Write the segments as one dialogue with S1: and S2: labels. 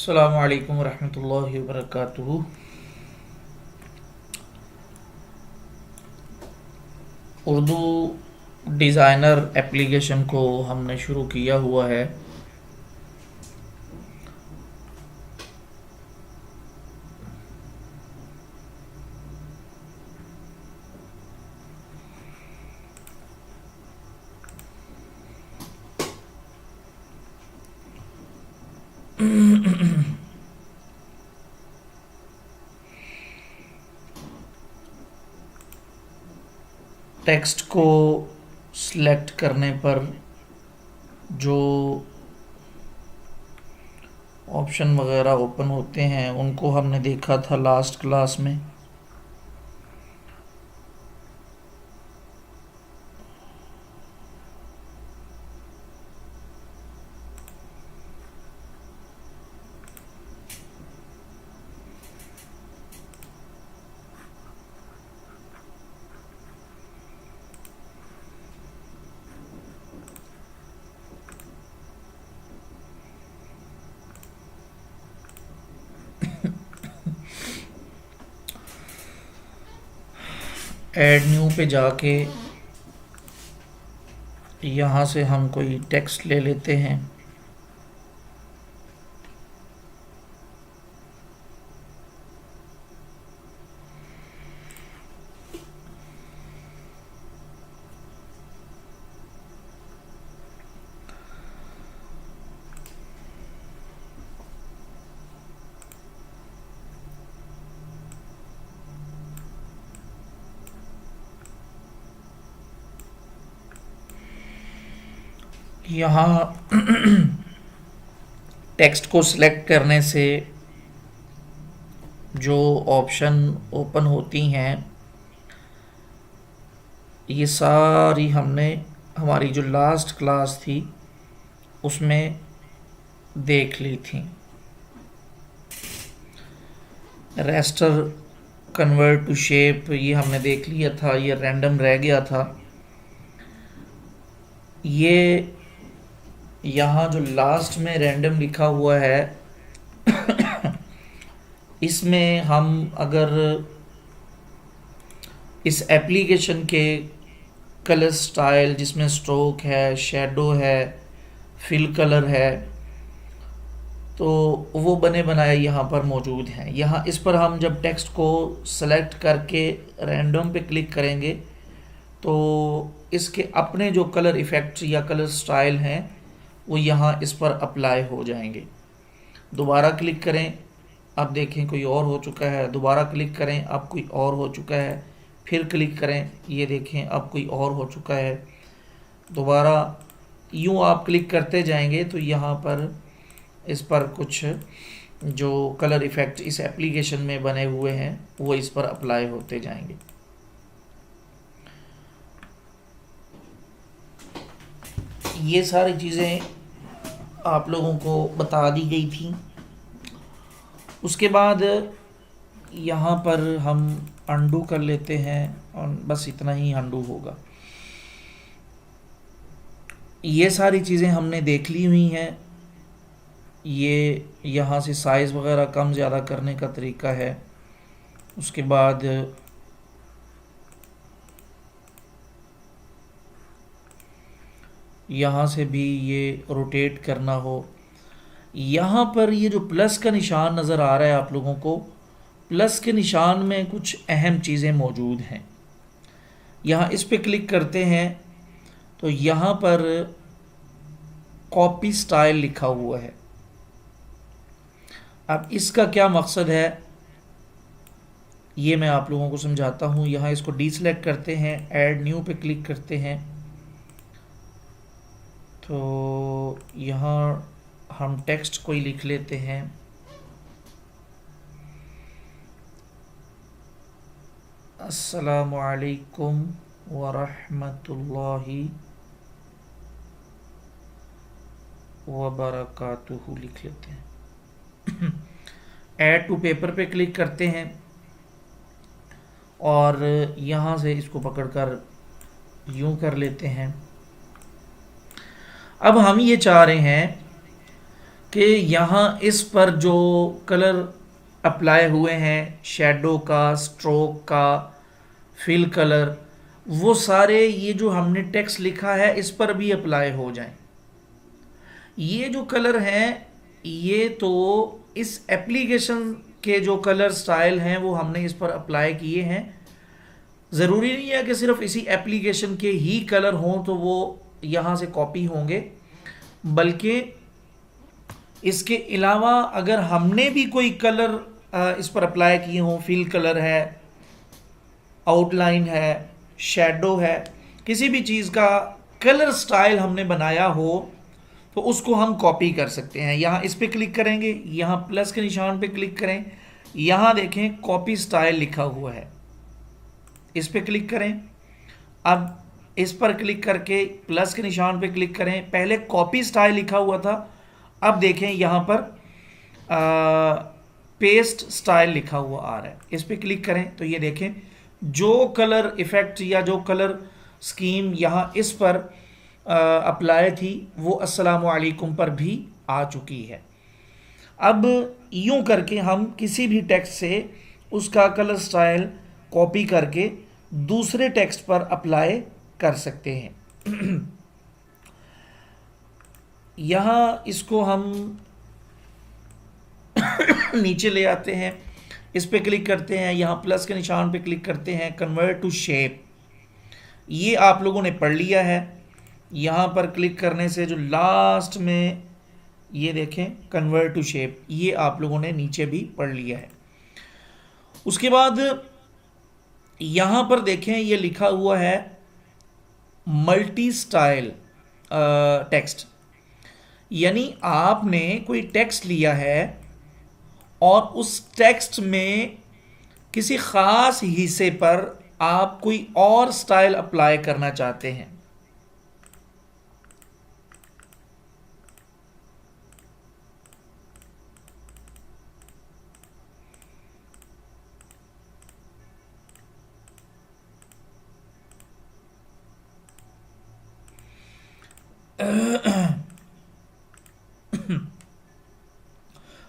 S1: अस्सलामु अलैकुम रहमतुल्लाहि व बरकातुहू। उर्दू डिज़ाइनर एप्लीकेशन को हमने शुरू किया हुआ है। टेक्स्ट को सिलेक्ट करने पर जो ऑप्शन वगैरह ओपन होते हैं उनको हमने देखा था लास्ट क्लास में। ऐड न्यू पे जाके यहाँ से हम कोई टेक्स्ट ले लेते हैं। यहाँ टेक्स्ट को सिलेक्ट करने से जो ऑप्शन ओपन होती हैं ये सारी हमने हमारी जो लास्ट क्लास थी उसमें देख ली थी। रेस्टर, कन्वर्ट टू शेप, ये हमने देख लिया था, ये रैंडम रह गया था। ये यहाँ जो लास्ट में रैंडम लिखा हुआ है इसमें हम अगर इस एप्लीकेशन के कलर स्टाइल जिसमें स्ट्रोक है, शेडो है, फिल कलर है, तो वो बने बनाए यहाँ पर मौजूद हैं। यहाँ इस पर हम जब टेक्स्ट को सेलेक्ट करके रैंडम पे क्लिक करेंगे तो इसके अपने जो कलर इफ़ेक्ट्स या कलर स्टाइल हैं वो यहाँ इस पर अप्लाई हो जाएंगे। दोबारा क्लिक करें, अब देखें कोई और हो चुका है। दोबारा क्लिक करें, अब कोई और हो चुका है। फिर क्लिक करें, ये देखें अब कोई और हो चुका है। दोबारा यूँ आप क्लिक करते जाएंगे तो यहाँ पर इस पर कुछ जो कलर इफ़ेक्ट इस एप्लीकेशन में बने हुए हैं वो इस पर अप्लाई होते जाएंगे। ये सारी चीज़ें आप लोगों को बता दी गई थी। उसके बाद यहाँ पर हम अंडू कर लेते हैं और बस इतना ही अंडू होगा। ये सारी चीज़ें हमने देख ली हुई हैं। ये यहाँ से साइज़ वगैरह कम ज़्यादा करने का तरीका है। उसके बाद यहाँ से भी ये रोटेट करना हो। यहाँ पर ये जो प्लस का निशान नज़र आ रहा है आप लोगों को, प्लस के निशान में कुछ अहम चीज़ें मौजूद हैं। यहाँ इस पे क्लिक करते हैं तो यहाँ पर कॉपी स्टाइल लिखा हुआ है। अब इसका क्या मकसद है ये मैं आप लोगों को समझाता हूँ। यहाँ इसको डीसेलेक्ट करते हैं, ऐड न्यू पे क्लिक करते हैं तो यहाँ हम टेक्स्ट कोई लिख लेते हैं। अस्सलामु अलैकुम व रहमतुल्लाहि व बरकातुहू लिख लेते हैं। ऐड टू पेपर पे क्लिक करते हैं और यहाँ से इसको पकड़कर यूं कर लेते हैं। अब हम ये चाह रहे हैं कि यहाँ इस पर जो कलर अप्लाई हुए हैं, शेडो का, स्ट्रोक का, फिल कलर, वो सारे ये जो हमने टेक्स्ट लिखा है इस पर भी अप्लाई हो जाएं। ये जो कलर हैं ये तो इस एप्लीकेशन के जो कलर स्टाइल हैं वो हमने इस पर अप्लाई किए हैं। ज़रूरी नहीं है कि सिर्फ इसी एप्लीकेशन के ही कलर हों तो वो यहाँ से कॉपी होंगे, बल्कि इसके अलावा अगर हमने भी कोई कलर इस पर अप्लाई किए हों, फिल कलर है, आउटलाइन है, शेडो है, किसी भी चीज़ का कलर स्टाइल हमने बनाया हो तो उसको हम कॉपी कर सकते हैं। यहाँ इस पर क्लिक करेंगे, यहाँ प्लस के निशान पे क्लिक करें, यहाँ देखें कॉपी स्टाइल लिखा हुआ है, इस पर क्लिक करें। अब इस पर क्लिक करके प्लस के निशान पे क्लिक करें, पहले कॉपी स्टाइल लिखा हुआ था, अब देखें यहाँ पर पेस्ट स्टाइल लिखा हुआ आ रहा है, इस पर क्लिक करें तो ये देखें जो कलर इफ़ेक्ट या जो कलर स्कीम यहाँ इस पर अप्लाई थी वो अस्सलामु अलैकुम पर भी आ चुकी है। अब यूं करके हम किसी भी टेक्स्ट से उसका कलर स्टाइल कॉपी करके दूसरे टेक्स्ट पर अप्लाई कर सकते हैं। यहाँ इसको हम नीचे ले आते हैं, इस पे क्लिक करते हैं, यहाँ प्लस के निशान पे क्लिक करते हैं, कन्वर्ट टू शेप, ये आप लोगों ने पढ़ लिया है। यहाँ पर क्लिक करने से जो लास्ट में ये देखें कन्वर्ट टू शेप, ये आप लोगों ने नीचे भी पढ़ लिया है। उसके बाद यहाँ पर देखें ये लिखा हुआ है मल्टी स्टाइल टेक्स्ट, यानी आपने कोई टेक्स्ट लिया है और उस टेक्स्ट में किसी ख़ास हिस्से पर आप कोई और स्टाइल अप्लाई करना चाहते हैं।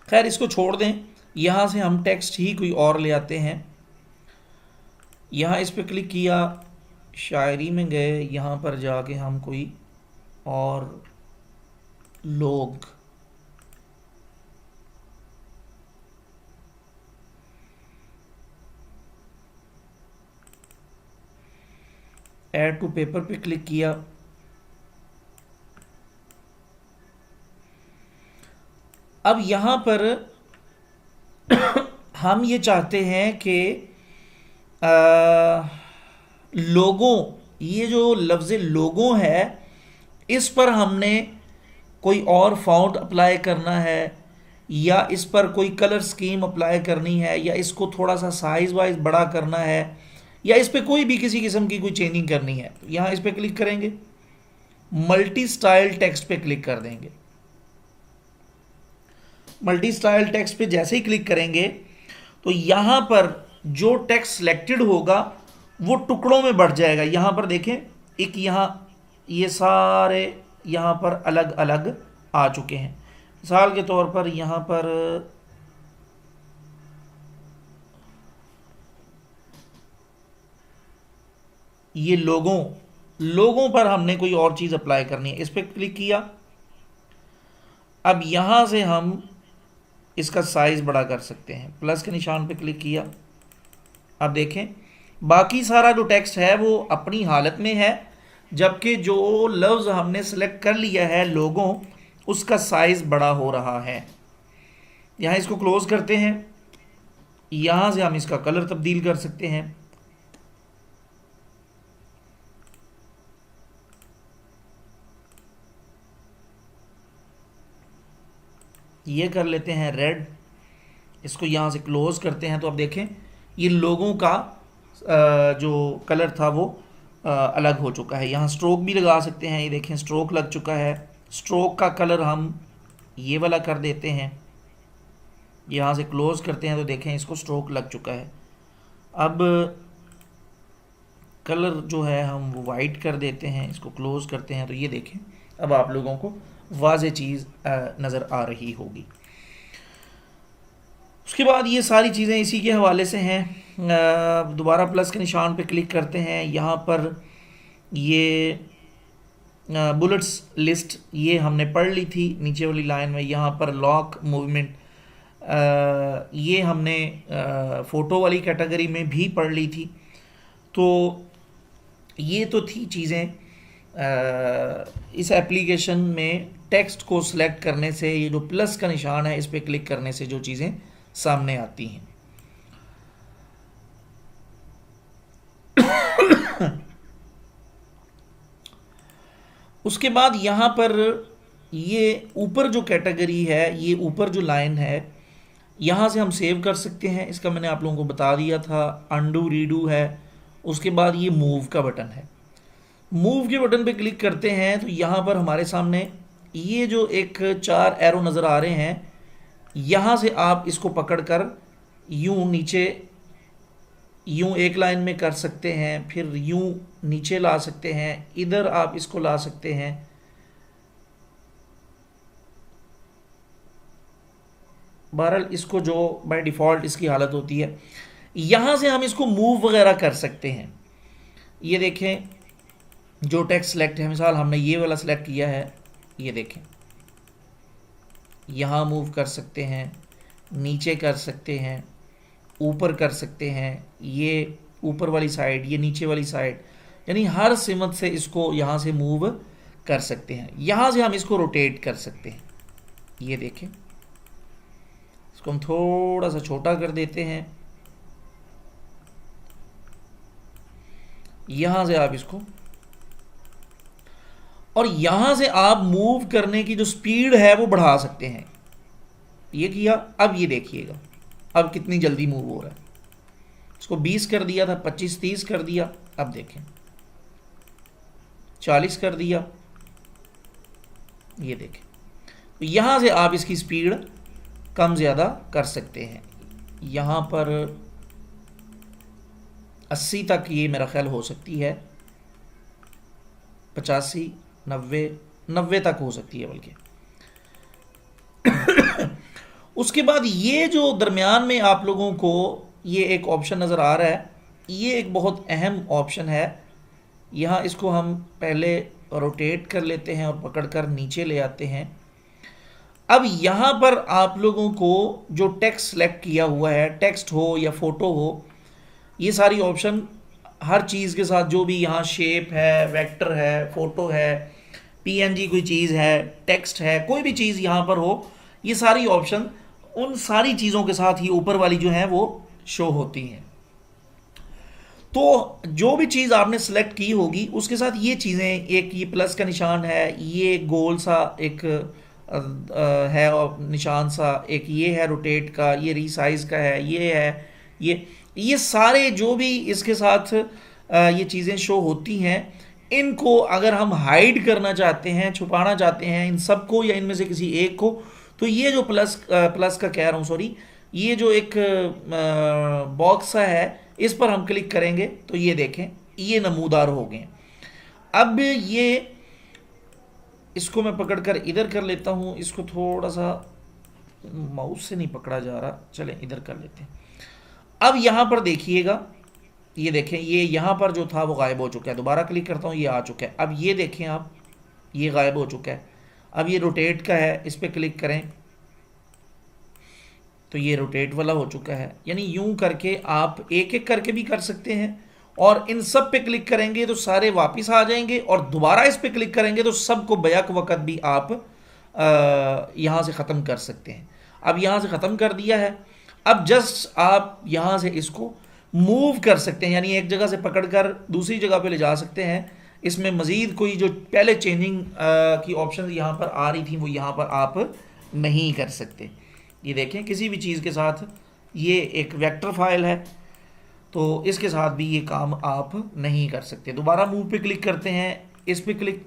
S1: खैर इसको छोड़ दें, यहाँ से हम टेक्स्ट ही कोई और ले आते हैं। यहाँ इस पर क्लिक किया, शायरी में गए, यहाँ पर जाके हम कोई और लोग, ऐड टू पेपर पे क्लिक किया। अब यहाँ पर हम ये चाहते हैं कि लोगों, ये जो लफ्ज़ लोगों है इस पर हमने कोई और फ़ॉन्ट अप्लाई करना है या इस पर कोई कलर स्कीम अप्लाई करनी है या इसको थोड़ा सा साइज़ वाइज बड़ा करना है या इस पर कोई भी किसी किस्म की कोई चेंजिंग करनी है, यहाँ इस पर क्लिक करेंगे, मल्टी स्टाइल टेक्स्ट पे क्लिक कर देंगे। मल्टी स्टाइल टेक्स्ट पे जैसे ही क्लिक करेंगे तो यहाँ पर जो टेक्स्ट सिलेक्टेड होगा वो टुकड़ों में बढ़ जाएगा। यहाँ पर देखें, एक यहाँ ये सारे यहाँ पर अलग अलग आ चुके हैं। मिसाल के तौर पर यहाँ पर ये लोगों पर हमने कोई और चीज़ अप्लाई करनी है, इस पर क्लिक किया। अब यहाँ से हम इसका साइज़ बड़ा कर सकते हैं, प्लस के निशान पे क्लिक किया। अब देखें बाकी सारा जो टेक्स्ट है वो अपनी हालत में है, जबकि जो लफ्ज़ हमने सेलेक्ट कर लिया है लोगों, उसका साइज़ बड़ा हो रहा है। यहाँ इसको क्लोज़ करते हैं, यहाँ से हम इसका कलर तब्दील कर सकते हैं। ये कर लेते हैं रेड, इसको यहाँ से क्लोज़ करते हैं तो अब देखें ये लोगों का जो कलर था वो अलग हो चुका है। यहाँ स्ट्रोक भी लगा सकते हैं, ये देखें स्ट्रोक लग चुका है। स्ट्रोक का कलर हम ये वाला कर देते हैं, यहाँ से क्लोज़ करते हैं तो देखें इसको स्ट्रोक लग चुका है। अब कलर जो है हम वो वाइट कर देते हैं, इसको क्लोज़ करते हैं तो ये देखें अब आप लोगों को वाज़ेह चीज़ नज़र आ रही होगी। उसके बाद ये सारी चीज़ें इसी के हवाले से हैं। दोबारा प्लस के निशान पे क्लिक करते हैं। यहाँ पर ये बुलेट्स लिस्ट ये हमने पढ़ ली थी नीचे वाली लाइन में। यहाँ पर लॉक मूवमेंट ये हमने फ़ोटो वाली कैटेगरी में भी पढ़ ली थी। तो ये तो थी चीज़ें इस एप्लीकेशन में टेक्स्ट को सिलेक्ट करने से, ये जो प्लस का निशान है इस पर क्लिक करने से जो चीज़ें सामने आती हैं। उसके बाद यहाँ पर ये ऊपर जो कैटेगरी है, ये ऊपर जो लाइन है, यहाँ से हम सेव कर सकते हैं। इसका मैंने आप लोगों को बता दिया था। अंडू रीडू है। उसके बाद ये मूव का बटन है। मूव के बटन पे क्लिक करते हैं तो यहाँ पर हमारे सामने ये जो एक 4 एरो नज़र आ रहे हैं, यहाँ से आप इसको पकड़कर यूं नीचे, यूं एक लाइन में कर सकते हैं, फिर यूं नीचे ला सकते हैं, इधर आप इसको ला सकते हैं। बहरहाल इसको जो बाय डिफ़ॉल्ट इसकी हालत होती है, यहाँ से हम इसको मूव वगैरह कर सकते हैं। ये देखें जो टेक्स्ट सेलेक्ट है, मिसाल हमने ये वाला सेलेक्ट किया है, ये देखें यहाँ मूव कर सकते हैं, नीचे कर सकते हैं, ऊपर कर सकते हैं, ये ऊपर वाली साइड, ये नीचे वाली साइड, यानी हर सिमत से इसको यहाँ से मूव कर सकते हैं। यहाँ से हम इसको रोटेट कर सकते हैं। ये देखें, इसको हम थोड़ा सा छोटा कर देते हैं। यहाँ से आप इसको, और यहाँ से आप मूव करने की जो स्पीड है वो बढ़ा सकते हैं। ये किया, अब ये देखिएगा अब कितनी जल्दी मूव हो रहा है। इसको 20 कर दिया था, 25-30 कर दिया, अब देखें 40 कर दिया, ये देखें। तो यहाँ से आप इसकी स्पीड कम ज़्यादा कर सकते हैं। यहाँ पर 80 तक ये मेरा ख्याल हो सकती है, 85, 90 तक हो सकती है बल्कि। उसके बाद ये जो दरमियान में आप लोगों को ये एक ऑप्शन नज़र आ रहा है, ये एक बहुत अहम ऑप्शन है। यहाँ इसको हम पहले रोटेट कर लेते हैं और पकड़कर नीचे ले आते हैं। अब यहाँ पर आप लोगों को जो टेक्स्ट सेलेक्ट किया हुआ है, टेक्स्ट हो या फ़ोटो हो, ये सारी ऑप्शन हर चीज़ के साथ, जो भी यहाँ शेप है, वेक्टर है, फ़ोटो है, पीएनजी कोई चीज़ है, टेक्स्ट है, कोई भी चीज़ यहाँ पर हो, ये सारी ऑप्शन उन सारी चीज़ों के साथ ही ऊपर वाली जो है वो शो होती हैं। तो जो भी चीज़ आपने सेलेक्ट की होगी उसके साथ ये चीज़ें, एक ये प्लस का निशान है, ये गोल सा एक है और निशान सा, एक ये है रोटेट का, ये रीसाइज का है, ये है, ये सारे जो भी इसके साथ ये चीज़ें शो होती हैं, इनको अगर हम हाइड करना चाहते हैं, छुपाना चाहते हैं इन सब को या इनमें से किसी एक को, तो ये जो प्लस का कह रहा हूँ, सॉरी, ये जो एक बॉक्स सा है, इस पर हम क्लिक करेंगे तो ये देखें ये नमूदार हो गए। अब ये इसको मैं पकड़कर इधर कर लेता हूँ, इसको थोड़ा सा माउस से नहीं पकड़ा जा रहा, चलें इधर कर लेते हैं। अब यहाँ पर देखिएगा, ये देखें ये यहाँ पर जो था वो गायब हो चुका है। दोबारा क्लिक करता हूँ, ये आ चुका है। अब ये देखें आप, ये गायब हो चुका है। अब ये रोटेट का है, इस पर क्लिक करें तो ये रोटेट वाला हो चुका है। यानी यूं करके आप एक एक करके भी कर सकते हैं, और इन सब पे क्लिक करेंगे तो सारे वापस आ जाएंगे, और दोबारा इस पे क्लिक करेंगे तो सबको बैक वक्त भी आप यहाँ से ख़त्म कर सकते हैं। अब यहाँ से ख़त्म कर दिया है। अब जस्ट आप यहाँ से इसको मूव कर सकते हैं, यानी एक जगह से पकड़कर दूसरी जगह पे ले जा सकते हैं। इसमें मज़ीद कोई जो पहले चेंजिंग की ऑप्शन यहाँ पर आ रही थी वो यहाँ पर आप नहीं कर सकते। ये देखें किसी भी चीज़ के साथ, ये एक वेक्टर फाइल है तो इसके साथ भी ये काम आप नहीं कर सकते। दोबारा मूव पे क्लिक करते हैं, इस पे क्लिक,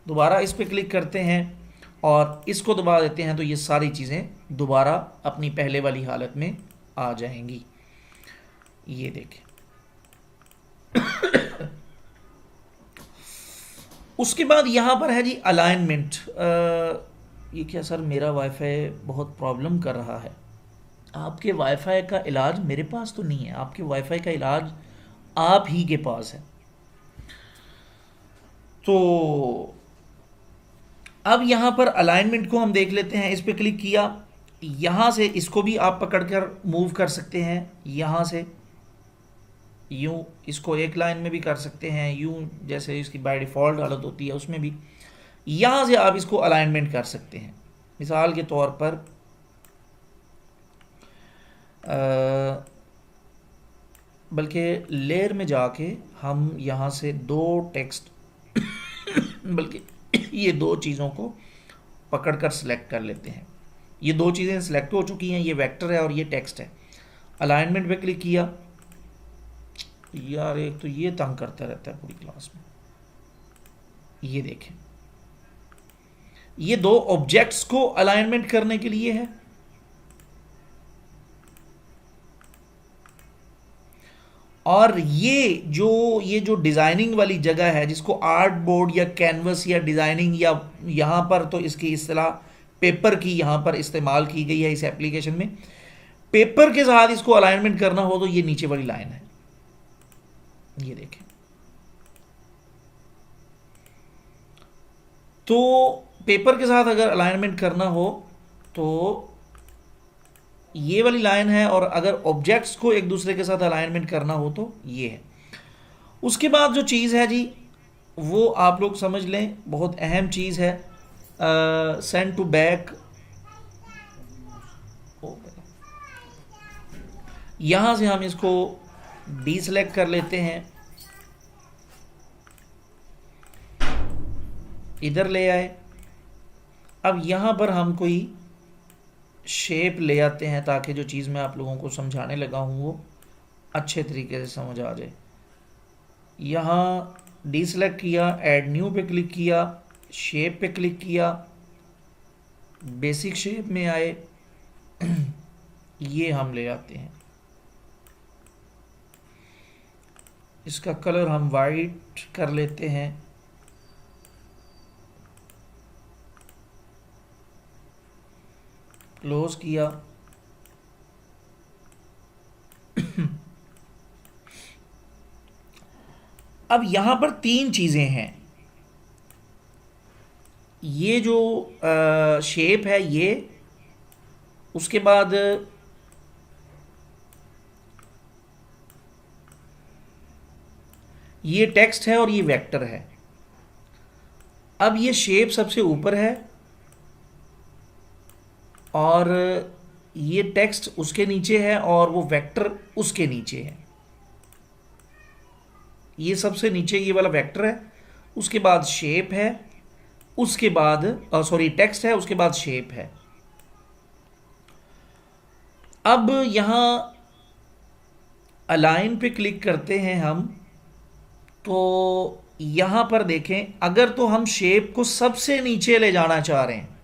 S1: दोबारा इस पे क्लिक करते हैं और इसको दबा देते हैं तो ये सारी चीज़ें दोबारा अपनी पहले वाली हालत में आ जाएंगी। ये देखें। उसके बाद यहाँ पर है जी अलाइनमेंट। ये क्या सर, मेरा वाईफाई बहुत प्रॉब्लम कर रहा है। आपके वाईफाई का इलाज मेरे पास तो नहीं है, आपके वाईफाई का इलाज आप ही के पास है। तो अब यहाँ पर अलाइनमेंट को हम देख लेते हैं। इस पर क्लिक किया, यहाँ से इसको भी आप पकड़कर मूव कर सकते हैं। यहाँ से यूँ इसको एक लाइन में भी कर सकते हैं, यूँ जैसे इसकी बाय डिफ़ॉल्ट हालत होती है उसमें भी। यहाँ से आप इसको अलाइनमेंट कर सकते हैं। मिसाल के तौर पर बल्कि लेयर में जाके हम यहाँ से दो टेक्स्ट बल्कि ये दो चीज़ों को पकड़कर सिलेक्ट कर लेते हैं। ये दो चीज़ें सिलेक्ट हो चुकी हैं, ये वेक्टर है और ये टेक्स्ट है। अलाइनमेंट पे क्लिक किया। यार एक तो ये तंग करता रहता है पूरी क्लास में। ये देखें, ये दो ऑब्जेक्ट्स को अलाइनमेंट करने के लिए है। और ये जो डिज़ाइनिंग वाली जगह है, जिसको आर्ट बोर्ड या कैनवस या डिज़ाइनिंग, या यहाँ पर तो इसकी इस्तेलाह पेपर की यहाँ पर इस्तेमाल की गई है इस एप्लीकेशन में। पेपर के साथ इसको अलाइनमेंट करना हो तो ये नीचे वाली लाइन है, ये देखें। तो पेपर के साथ अगर अलाइनमेंट करना हो तो ये वाली लाइन है, और अगर ऑब्जेक्ट्स को एक दूसरे के साथ अलाइनमेंट करना हो तो ये है। उसके बाद जो चीज़ है जी वो आप लोग समझ लें, बहुत अहम चीज़ है, सेंड टू बैक। यहाँ से हम इसको डीसेलेक्ट कर लेते हैं, इधर ले आए। अब यहाँ पर हम कोई शेप ले आते हैं ताकि जो चीज़ मैं आप लोगों को समझाने लगा हूँ वो अच्छे तरीके से समझ आ जाए। यहाँ डीसेलेक्ट किया, ऐड न्यू पे क्लिक किया, शेप पे क्लिक किया, बेसिक शेप में आए, ये हम ले आते हैं। इसका कलर हम वाइट कर लेते हैं। क्लोज किया। अब यहां पर तीन चीजें हैं। ये जो शेप है ये, उसके बाद ये टेक्स्ट है और ये वेक्टर है। अब ये शेप सबसे ऊपर है और ये टेक्स्ट उसके नीचे है और वो वेक्टर उसके नीचे है। ये सबसे नीचे ये वाला वेक्टर है, उसके बाद शेप है, उसके बाद टेक्स्ट है, उसके बाद शेप है। अब यहां अलाइन पे क्लिक करते हैं हम, तो यहां पर देखें, अगर तो हम शेप को सबसे नीचे ले जाना चाह रहे हैं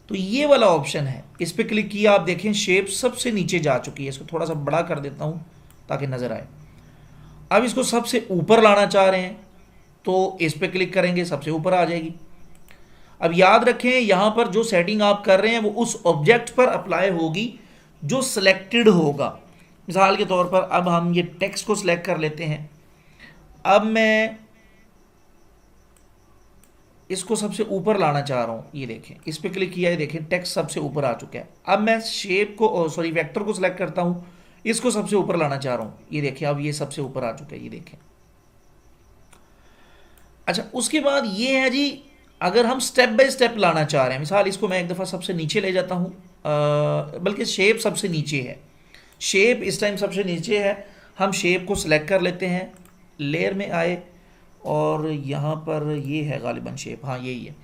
S1: तो ये वाला ऑप्शन है, इस पे क्लिक किया। आप देखें शेप सबसे नीचे जा चुकी है। इसको थोड़ा सा बड़ा कर देता हूं ताकि नजर आए। अब इसको सबसे ऊपर लाना चाह रहे हैं तो इस पे क्लिक करेंगे, सबसे ऊपर आ जाएगी। अब याद रखें, यहां पर जो सेटिंग आप कर रहे हैं वो उस ऑब्जेक्ट पर अप्लाई होगी जो सिलेक्टेड होगा। मिसाल के तौर पर अब हम ये टेक्स्ट को सिलेक्ट कर लेते हैं। अब मैं इसको सबसे ऊपर लाना चाह रहा हूं, ये देखें, इस पे क्लिक किया, ये देखें टेक्स्ट सबसे ऊपर आ चुका है। अब मैं शेप को वेक्टर को सिलेक्ट करता हूं, इसको सबसे ऊपर लाना चाह रहा हूं, ये देखें अब ये सबसे ऊपर आ चुका है, ये देखें। अच्छा, उसके बाद ये है जी, अगर हम स्टेप बाय स्टेप लाना चाह रहे हैं, मिसाल इसको मैं एक दफ़ा सबसे नीचे ले जाता हूं, बल्कि शेप सबसे नीचे है, शेप इस टाइम सबसे नीचे है। हम शेप को सिलेक्ट कर लेते हैं, लेयर में आए और यहाँ पर ये है गालिबन शेप, हाँ यही है।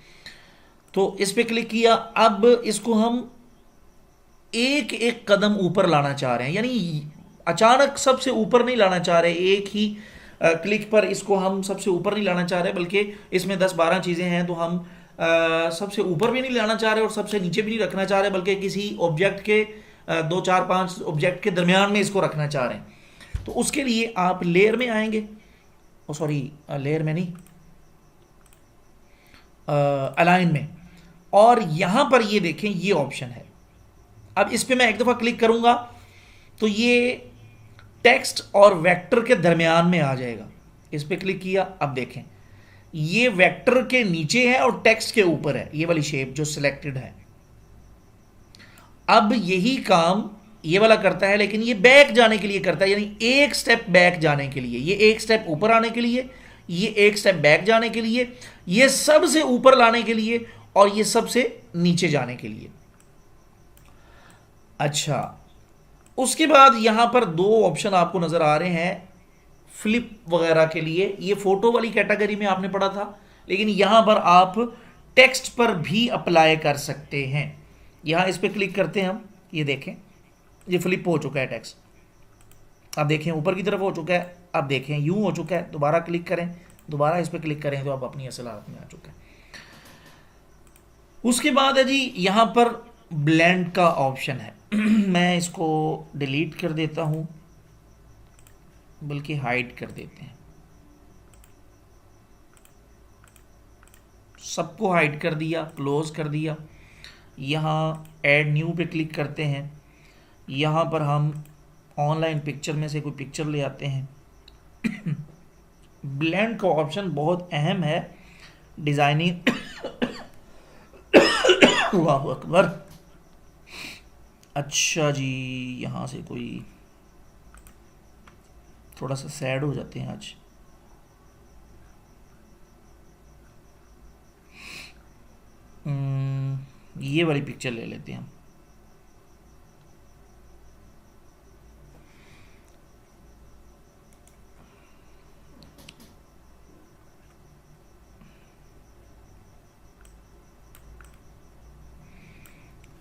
S1: तो इस पे क्लिक किया। अब इसको हम एक एक कदम ऊपर लाना चाह रहे हैं, यानी अचानक सबसे ऊपर नहीं लाना चाह रहे, एक ही क्लिक पर इसको हम सबसे ऊपर नहीं लाना चाह रहे, बल्कि इसमें 10-12 चीज़ें हैं तो हम सबसे ऊपर भी नहीं लाना चाह रहे और सबसे नीचे भी नहीं रखना चाह रहे, बल्कि किसी ऑब्जेक्ट के 2-4-5 ऑब्जेक्ट के दरमियान में इसको रखना चाह रहे हैं। तो उसके लिए आप लेयर में आएंगे, लेयर में नहीं, अलाइन में, और यहां पर ये देखें ये ऑप्शन है। अब इस पे मैं एक दफ़ा क्लिक करूंगा तो ये टेक्स्ट और वेक्टर के दरमियान में आ जाएगा। इस पे क्लिक किया, अब देखें ये वेक्टर के नीचे है और टेक्स्ट के ऊपर है, ये वाली शेप जो सिलेक्टेड है। अब यही काम ये वाला करता है, लेकिन ये बैक जाने के लिए करता है, यानी एक स्टेप बैक जाने के लिए, ये एक स्टेप ऊपर आने के लिए, ये एक स्टेप बैक जाने के लिए, ये सबसे ऊपर लाने के लिए, और ये सबसे नीचे जाने के लिए। अच्छा, उसके बाद यहां पर दो ऑप्शन आपको नजर आ रहे हैं फ्लिप वगैरह के लिए। ये फोटो वाली कैटेगरी में आपने पढ़ा था, लेकिन यहां पर आप टेक्स्ट पर भी अप्लाई कर सकते हैं। यहां इस पर क्लिक करते हैं हम, ये देखें ये फ्लिप हो चुका है टेक्स्ट। अब देखें ऊपर की तरफ हो चुका है, अब देखें यूं हो चुका है। दोबारा क्लिक करें, दोबारा इस पर क्लिक करें तो अब अपनी असल हालत में आ चुका है। उसके बाद है जी यहां पर ब्लेंड का ऑप्शन है। मैं इसको डिलीट कर देता हूं, बल्कि हाइड कर देते हैं। सबको हाइड कर दिया, क्लोज कर दिया। यहाँ ऐड न्यू पे क्लिक करते हैं। यहाँ पर हम ऑनलाइन पिक्चर में से कोई पिक्चर ले आते हैं। ब्लेंड का ऑप्शन बहुत अहम है डिज़ाइनिंग। वाह अकबर। अच्छा जी, यहाँ से कोई थोड़ा सा सैड हो जाते हैं आज। ये वाली पिक्चर ले लेते हैं हम।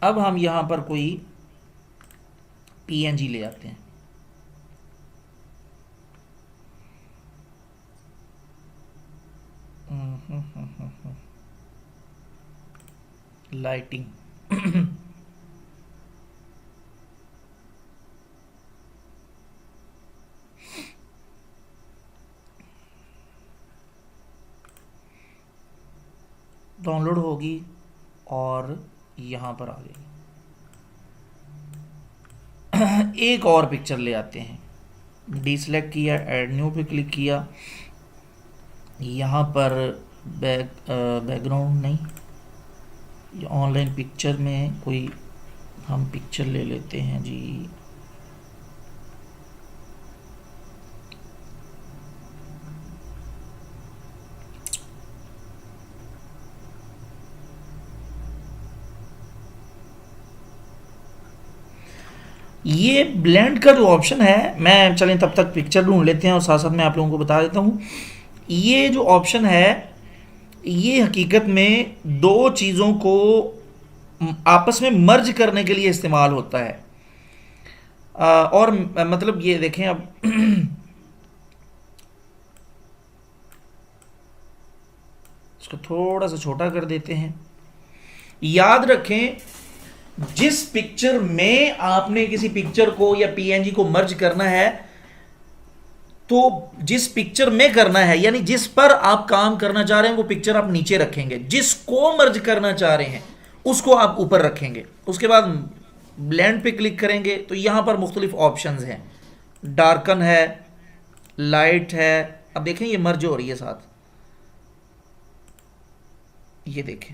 S1: अब हम यहां पर कोई पीएनजी ले आते हैं। लाइटिंग। डाउनलोड होगी और यहां पर आ गई। एक और पिक्चर ले आते हैं। डीसेलेक्ट किया, ऐड न्यू पे क्लिक किया। यहाँ पर बैकग्राउंड नहीं, ये ऑनलाइन पिक्चर में कोई हम पिक्चर ले लेते हैं जी। ये ब्लेंड का जो ऑप्शन है, मैं चलें तब तक पिक्चर ढूंढ लेते हैं और साथ साथ मैं आप लोगों को बता देता हूँ। ये जो ऑप्शन है ये हकीकत में दो चीज़ों को आपस में मर्ज करने के लिए इस्तेमाल होता है। और मतलब ये देखें अब इसको थोड़ा सा छोटा कर देते हैं। याद रखें, जिस पिक्चर में आपने किसी पिक्चर को या पीएनजी को मर्ज करना है, तो जिस पिक्चर में करना है, यानी जिस पर आप काम करना चाह रहे हैं वो पिक्चर आप नीचे रखेंगे, जिसको मर्ज करना चाह रहे हैं उसको आप ऊपर रखेंगे। उसके बाद ब्लेंड पे क्लिक करेंगे तो यहां पर मुख्तलिफ ऑप्शंस हैं। डार्कन है, लाइट है। अब देखें ये मर्ज हो रही है साथ, ये देखें।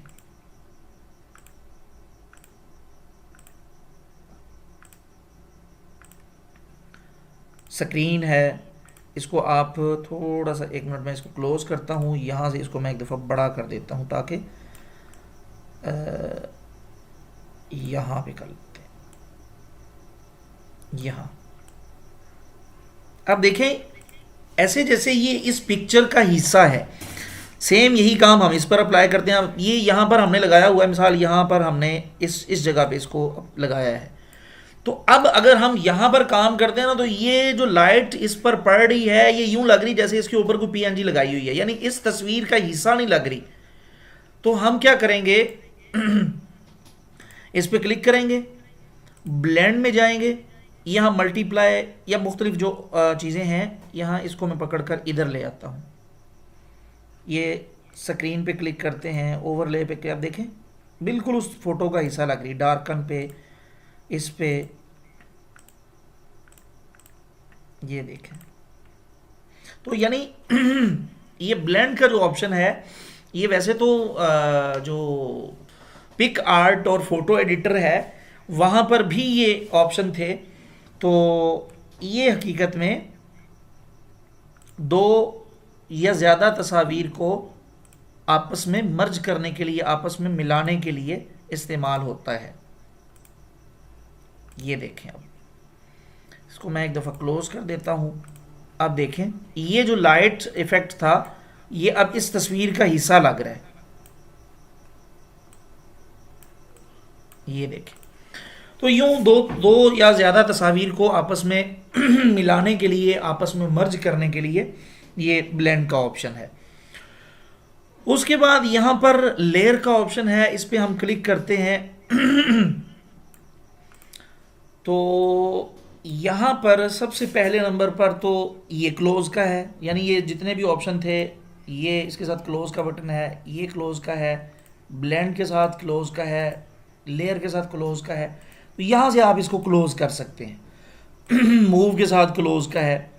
S1: स्क्रीन है, इसको आप थोड़ा सा, एक मिनट में इसको क्लोज करता हूँ। यहाँ से इसको मैं एक दफ़ा बड़ा कर देता हूँ ताकि यहाँ पे कर लेते हैं। यहाँ अब देखें, ऐसे जैसे ये इस पिक्चर का हिस्सा है, सेम यही काम हम इस पर अप्लाई करते हैं। ये यहाँ पर हमने लगाया हुआ है, मिसाल यहाँ पर हमने इस जगह पे इसको लगाया है। तो अब अगर हम यहां पर काम करते हैं ना, तो ये जो लाइट इस पर पड़ रही है ये यूं लग रही जैसे इसके ऊपर कोई पीएनजी लगाई हुई है, यानी इस तस्वीर का हिस्सा नहीं लग रही। तो हम क्या करेंगे, इस पे क्लिक करेंगे, ब्लेंड में जाएंगे, यहां मल्टीप्लाई या मुख्तलिफ जो चीज़ें हैं, यहां इसको मैं पकड़कर इधर ले आता हूं। ये स्क्रीन पे क्लिक करते हैं, ओवरले पे क्या देखें, बिल्कुल उस फोटो का हिस्सा लग रही, डार्कन पे, इस पे ये देखें। तो यानी ये ब्लेंड का जो ऑप्शन है, ये वैसे तो जो पिक आर्ट और फोटो एडिटर है वहाँ पर भी ये ऑप्शन थे। तो ये हकीकत में दो या ज़्यादा तस्वीर को आपस में मर्ज करने के लिए, आपस में मिलाने के लिए इस्तेमाल होता है। ये देखें, अब इसको मैं एक दफ़ा क्लोज कर देता हूँ। अब देखें, ये जो लाइट इफेक्ट था ये अब इस तस्वीर का हिस्सा लग रहा है। ये देखें, तो यूं दो या ज़्यादा तस्वीर को आपस में मिलाने के लिए, आपस में मर्ज करने के लिए ये ब्लेंड का ऑप्शन है। उसके बाद यहाँ पर लेयर का ऑप्शन है, इस पे हम क्लिक करते हैं तो यहाँ पर सबसे पहले नंबर पर तो ये क्लोज का है, यानी ये जितने भी ऑप्शन थे ये इसके साथ क्लोज का बटन है, ये क्लोज का है, ब्लेंड के साथ क्लोज का है, लेयर के साथ क्लोज का है। तो यहाँ से आप इसको क्लोज कर सकते हैं। मूव के साथ क्लोज का है।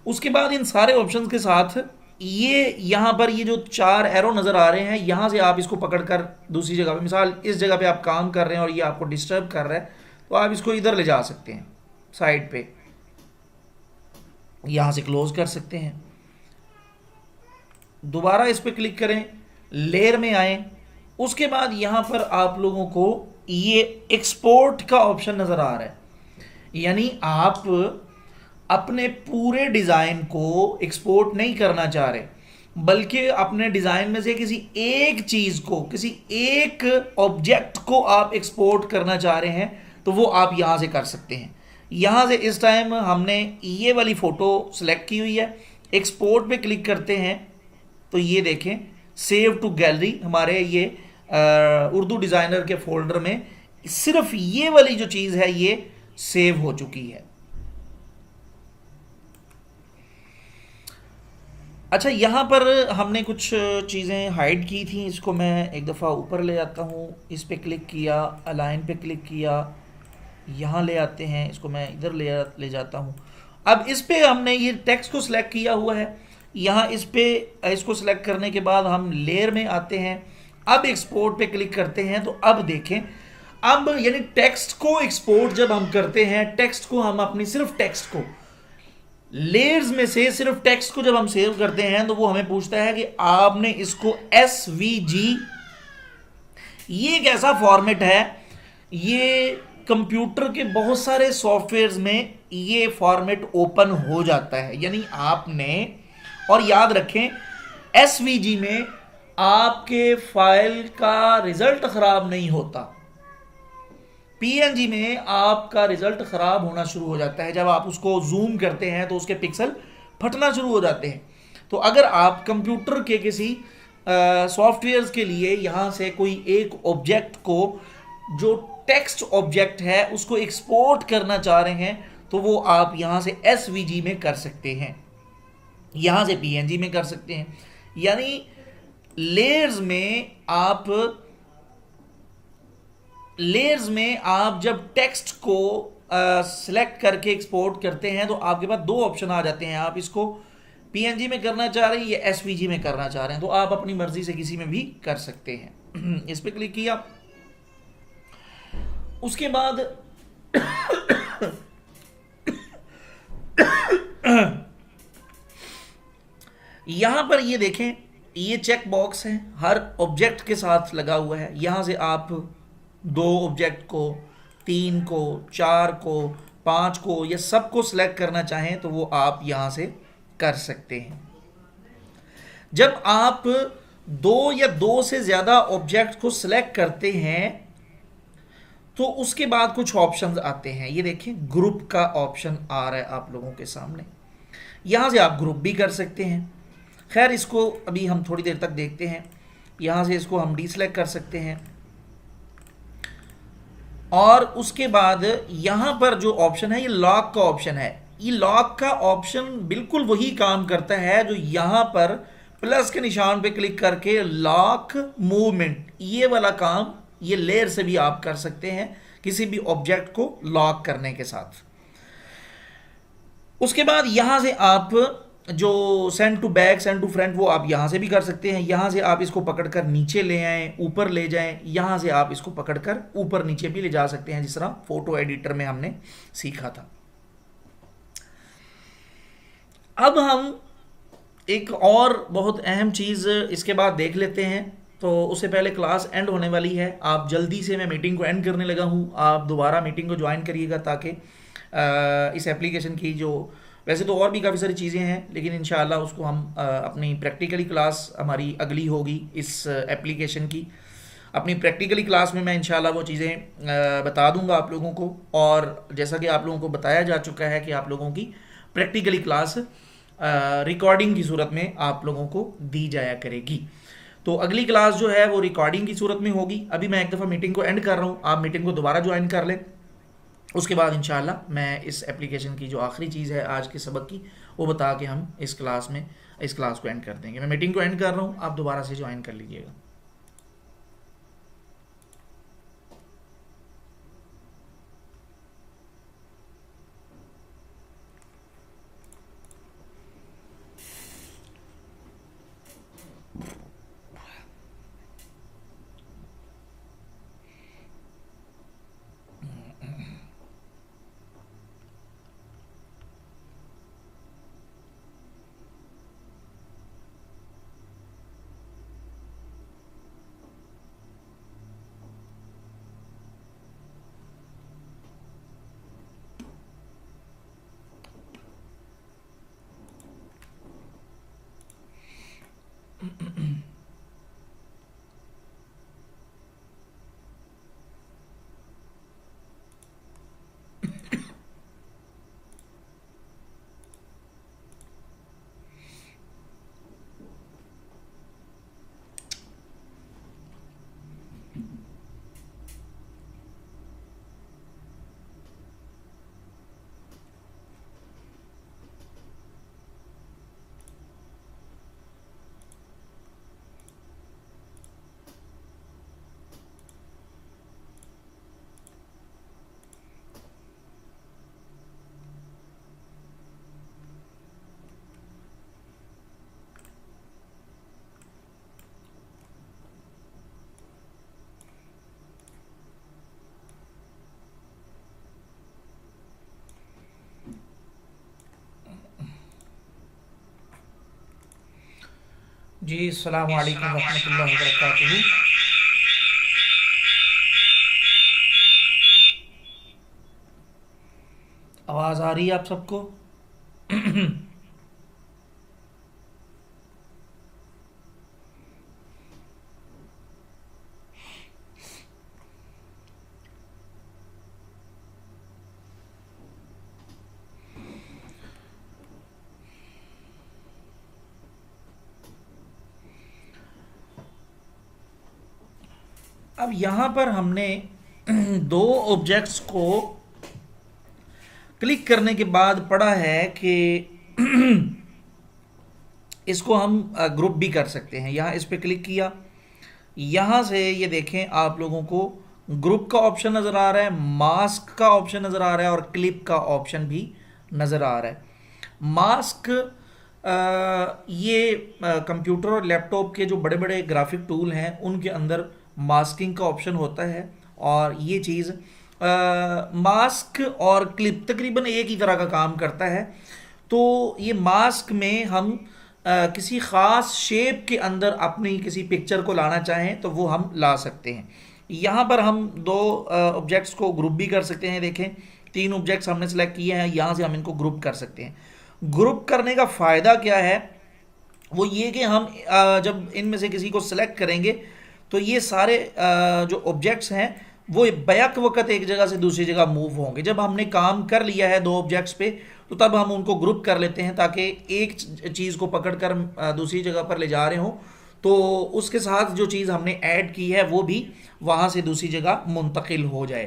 S1: उसके बाद इन सारे ऑप्शंस के साथ ये यहाँ पर ये जो 4 एरो नज़र आ रहे हैं, यहाँ से आप इसको पकड़कर दूसरी जगह पे, मिसाल इस जगह पे आप काम कर रहे हैं और ये आपको डिस्टर्ब कर रहा है, तो आप इसको इधर ले जा सकते हैं, साइड पे, यहाँ से क्लोज कर सकते हैं। दोबारा इस पे क्लिक करें, लेयर में आए, उसके बाद यहाँ पर आप लोगों को ये एक्सपोर्ट का ऑप्शन नज़र आ रहा है। यानी आप अपने पूरे डिज़ाइन को एक्सपोर्ट नहीं करना चाह रहे, बल्कि अपने डिज़ाइन में से किसी एक चीज़ को, किसी एक ऑब्जेक्ट को आप एक्सपोर्ट करना चाह रहे हैं, तो वो आप यहाँ से कर सकते हैं। यहाँ से इस टाइम हमने ये वाली फ़ोटो सेलेक्ट की हुई है, एक्सपोर्ट पे क्लिक करते हैं तो ये देखें सेव टू गैलरी, हमारे ये उर्दू डिज़ाइनर के फोल्डर में सिर्फ ये वाली जो चीज़ है ये सेव हो चुकी है। अच्छा, यहाँ पर हमने कुछ चीज़ें हाइड की थी, इसको मैं एक दफ़ा ऊपर ले जाता हूँ, इस पे क्लिक किया, अलाइन पे क्लिक किया, यहाँ ले आते हैं, इसको मैं इधर ले जाता हूँ। अब इस पे हमने ये टेक्स्ट को सिलेक्ट किया हुआ है, यहाँ इस पे इसको सिलेक्ट करने के बाद हम लेयर में आते हैं, अब एक्सपोर्ट पे क्लिक करते हैं। तो अब देखें, अब यानी टेक्स्ट को एक्सपोर्ट जब हम करते हैं, टेक्स्ट को हम अपनी सिर्फ टेक्स्ट को लेयर्स में से सिर्फ टेक्स्ट को जब हम सेव करते हैं तो वो हमें पूछता है कि आपने इसको SVG, ये एक ऐसा फॉर्मेट है, ये कंप्यूटर के बहुत सारे सॉफ्टवेयर्स में ये फॉर्मेट ओपन हो जाता है। यानी आपने, और याद रखें SVG में आपके फाइल का रिजल्ट खराब नहीं होता, PNG में आपका रिजल्ट खराब होना शुरू हो जाता है। जब आप उसको जूम करते हैं तो उसके पिक्सल फटना शुरू हो जाते हैं। तो अगर आप कंप्यूटर के किसी सॉफ्टवेयर्स के लिए यहाँ से कोई एक ऑब्जेक्ट को, जो टेक्स्ट ऑब्जेक्ट है, उसको एक्सपोर्ट करना चाह रहे हैं, तो वो आप यहाँ से SVG में कर सकते हैं, यहाँ से PNG में कर सकते हैं। यानी लेयर्स में आप जब टेक्स्ट को सिलेक्ट करके एक्सपोर्ट करते हैं तो आपके पास 2 ऑप्शन आ जाते हैं। आप इसको PNG में करना चाह रहे हैं या SVG में करना चाह रहे हैं, तो आप अपनी मर्जी से किसी में भी कर सकते हैं। इस पर क्लिक किया, उसके बाद यहां पर ये देखें, ये चेक बॉक्स है, हर ऑब्जेक्ट के साथ लगा हुआ है। यहां से आप 2 ऑब्जेक्ट को, 3 को, 4 को, 5 को, या सबको सिलेक्ट करना चाहें तो वो आप यहां से कर सकते हैं। जब आप 2 या 2 से ज़्यादा ऑब्जेक्ट को सिलेक्ट करते हैं तो उसके बाद कुछ ऑप्शंस आते हैं। ये देखें, ग्रुप का ऑप्शन आ रहा है आप लोगों के सामने, यहां से आप ग्रुप भी कर सकते हैं। खैर, इसको अभी हम थोड़ी देर तक देखते हैं। यहां से इसको हम डीसेलेक्ट कर सकते हैं, और उसके बाद यहां पर जो ऑप्शन है ये लॉक का ऑप्शन है। ये लॉक का ऑप्शन बिल्कुल वही काम करता है जो यहां पर प्लस के निशान पे क्लिक करके लॉक मूवमेंट, ये वाला काम ये लेयर से भी आप कर सकते हैं किसी भी ऑब्जेक्ट को लॉक करने के साथ। उसके बाद यहां से आप जो send to back, send to front, वो आप यहां से भी कर सकते हैं। यहां से आप इसको पकड़कर नीचे ले आएं, ऊपर ले जाएं, यहां से आप इसको पकड़कर ऊपर नीचे भी ले जा सकते हैं, जिस तरह फोटो एडिटर में हमने सीखा था। अब हम एक और बहुत अहम चीज़ इसके बाद देख लेते हैं। तो उससे पहले क्लास एंड होने वाली है, आप जल्दी से, मैं मीटिंग को एंड करने लगा हूँ, आप दोबारा मीटिंग को ज्वाइन करिएगा ताकि इस एप्लीकेशन की जो, वैसे तो और भी काफ़ी सारी चीज़ें हैं लेकिन इंशाल्लाह उसको हम अपनी प्रैक्टिकली क्लास हमारी अगली होगी इस एप्लीकेशन की। अपनी प्रैक्टिकली क्लास में मैं इंशाल्लाह वो चीज़ें बता दूंगा आप लोगों को, और जैसा कि आप लोगों को बताया जा चुका है कि आप लोगों की प्रैक्टिकली क्लास रिकॉर्डिंग की सूरत में आप लोगों को दी जाया करेगी। तो अगली क्लास जो है वो रिकॉर्डिंग की सूरत में होगी। अभी मैं एक दफ़ा मीटिंग को एंड कर रहा हूँ, आप मीटिंग को दोबारा ज्वाइन कर लें। उसके बाद इंशाल्लाह मैं इस एप्लीकेशन की जो आखिरी चीज़ है आज के सबक की, वो बता के हम इस क्लास को एंड कर देंगे। मैं मीटिंग को एंड कर रहा हूँ, आप दोबारा से ज्वाइन कर लीजिएगा। जी अस्सलाम वालेकुम रहमतुल्लाहि व बरकातुहू। आवाज़ आ रही है आप सबको? अब यहाँ पर हमने दो ऑब्जेक्ट्स को क्लिक करने के बाद पढ़ा है कि इसको हम ग्रुप भी कर सकते हैं। यहाँ इस पे क्लिक किया, यहाँ से ये देखें आप लोगों को ग्रुप का ऑप्शन नज़र आ रहा है, मास्क का ऑप्शन नज़र आ रहा है और क्लिप का ऑप्शन भी नज़र आ रहा है। मास्क ये कंप्यूटर और लैपटॉप के जो बड़े बड़े ग्राफिक टूल हैं उनके अंदर मास्किंग का ऑप्शन होता है, और ये चीज़ मास्क और क्लिप तकरीबन एक ही तरह का काम करता है। तो ये मास्क में हम किसी ख़ास शेप के अंदर अपनी किसी पिक्चर को लाना चाहें तो वो हम ला सकते हैं। यहाँ पर हम दो ऑब्जेक्ट्स को ग्रुप भी कर सकते हैं। देखें, तीन ऑब्जेक्ट्स हमने सेलेक्ट किए हैं, यहाँ से हम इनको ग्रुप कर सकते हैं। ग्रुप करने का फ़ायदा क्या है, वो ये कि हम जब इनमें से किसी को सिलेक्ट करेंगे तो ये सारे जो ऑब्जेक्ट्स हैं वो बैक वक्त एक जगह से दूसरी जगह मूव होंगे। जब हमने काम कर लिया है दो ऑब्जेक्ट्स पे तो तब हम उनको ग्रुप कर लेते हैं ताकि एक चीज़ को पकड़कर दूसरी जगह पर ले जा रहे हो तो उसके साथ जो चीज़ हमने ऐड की है वो भी वहाँ से दूसरी जगह मुंतकिल हो जाए।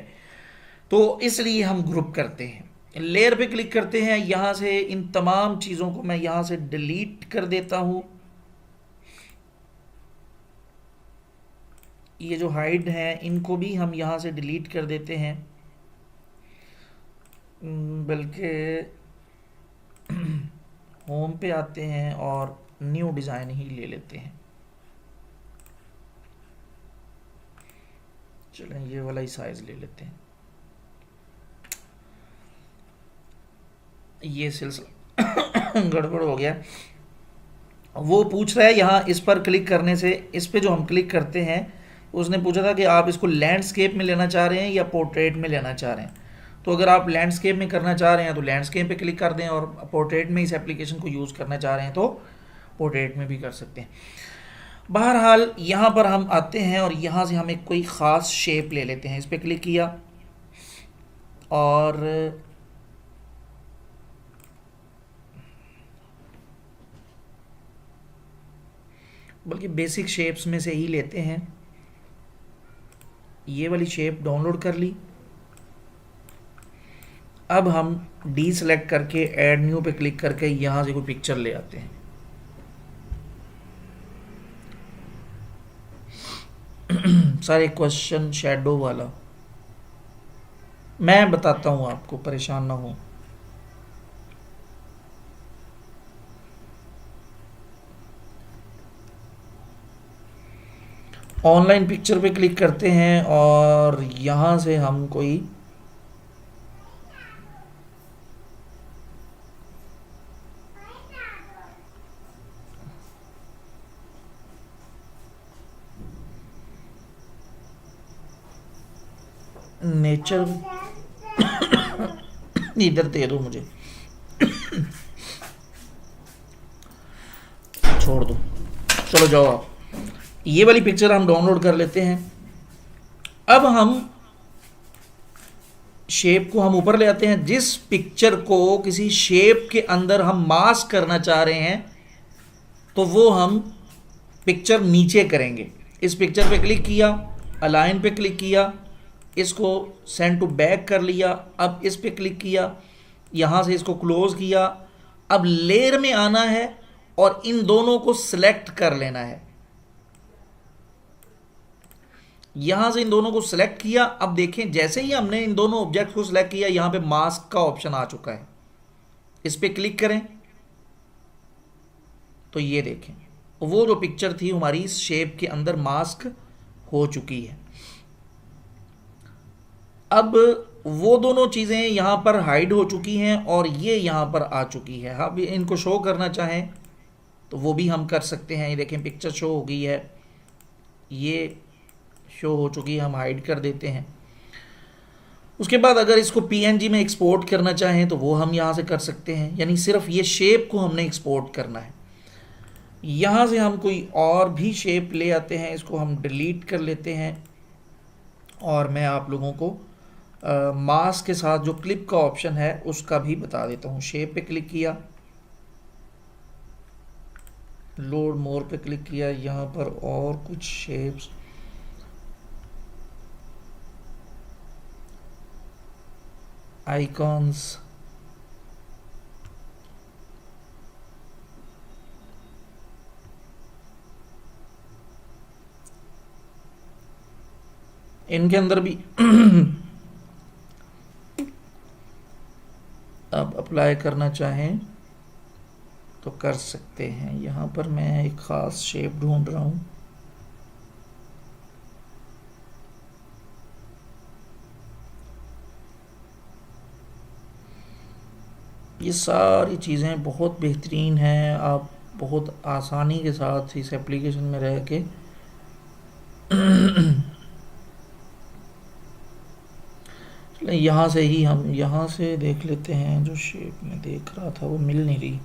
S1: तो इसलिए हम ग्रुप करते हैं। लेयर पे क्लिक करते हैं, यहाँ से इन तमाम चीज़ों को मैं यहाँ से डिलीट कर देता हूँ। ये जो हाइड है इनको भी हम यहाँ से डिलीट कर देते हैं, बल्कि होम पे आते हैं और न्यू डिज़ाइन ही ले लेते हैं। चलें ये वाला ही साइज़ ले लेते हैं। ये सिलसिला गड़बड़ हो गया। वो पूछ रहा है यहाँ इस पर क्लिक करने से, इस पे जो हम क्लिक करते हैं, उसने पूछा था कि आप इसको लैंडस्केप में लेना चाह रहे हैं या पोर्ट्रेट में लेना चाह रहे हैं। तो अगर आप लैंडस्केप में करना चाह रहे हैं तो लैंडस्केप पे क्लिक कर दें, और पोर्ट्रेट में इस एप्लीकेशन को यूज़ करना चाह रहे हैं तो पोर्ट्रेट में भी कर सकते हैं। बहरहाल यहाँ पर हम आते हैं और यहाँ से हम एक कोई ख़ास शेप ले लेते हैं। इस पर क्लिक किया और बल्कि बेसिक शेप्स में से ही लेते हैं। ये वाली शेप डाउनलोड कर ली। अब हम डी सेलेक्ट करके ऐड न्यू पे क्लिक करके यहाँ से कोई पिक्चर ले आते हैं। सारे क्वेश्चन शैडो वाला मैं बताता हूँ आपको, परेशान ना हो। ऑनलाइन पिक्चर पे क्लिक करते हैं और यहाँ से हम कोई नेचर इधर दे दो मुझे, छोड़ दो, चलो जाओ आप। ये वाली पिक्चर हम डाउनलोड कर लेते हैं। अब हम शेप को हम ऊपर ले आते हैं। जिस पिक्चर को किसी शेप के अंदर हम मास्क करना चाह रहे हैं तो वो हम पिक्चर नीचे करेंगे। इस पिक्चर पे क्लिक किया, अलाइन पे क्लिक किया, इसको सेंड टू बैक कर लिया। अब इस पे क्लिक किया, यहाँ से इसको क्लोज किया। अब लेयर में आना है और इन दोनों को सिलेक्ट कर लेना है। यहां से इन दोनों को सिलेक्ट किया। अब देखें जैसे ही हमने इन दोनों ऑब्जेक्ट को सिलेक्ट किया, यहां पे मास्क का ऑप्शन आ चुका है। इस पे क्लिक करें तो ये देखें वो जो पिक्चर थी हमारी इस शेप के अंदर मास्क हो चुकी है। अब वो दोनों चीज़ें यहां पर हाइड हो चुकी हैं और ये यहां पर आ चुकी है। अब इनको शो करना चाहें तो वो भी हम कर सकते हैं। ये देखें पिक्चर शो हो गई है, ये शो हो चुकी है, हम हाइड कर देते हैं। उसके बाद अगर इसको पीएनजी में एक्सपोर्ट करना चाहें तो वो हम यहाँ से कर सकते हैं, यानी सिर्फ ये शेप को हमने एक्सपोर्ट करना है। यहाँ से हम कोई और भी शेप ले आते हैं, इसको हम डिलीट कर लेते हैं और मैं आप लोगों को मास्क के साथ जो क्लिप का ऑप्शन है उसका भी बता देता हूँ। शेप पे क्लिक किया, लोड मोर पे क्लिक किया, यहाँ पर और कुछ शेप्स आइकॉन्स इनके अंदर भी आप अप्लाई करना चाहें तो कर सकते हैं। यहाँ पर मैं एक ख़ास शेप ढूंढ रहा हूँ। ये सारी चीज़ें बहुत बेहतरीन हैं, आप बहुत आसानी के साथ इस एप्लीकेशन में रह के यहाँ से ही हम यहाँ से देख लेते हैं। जो शेप में देख रहा था वो मिल नहीं रही।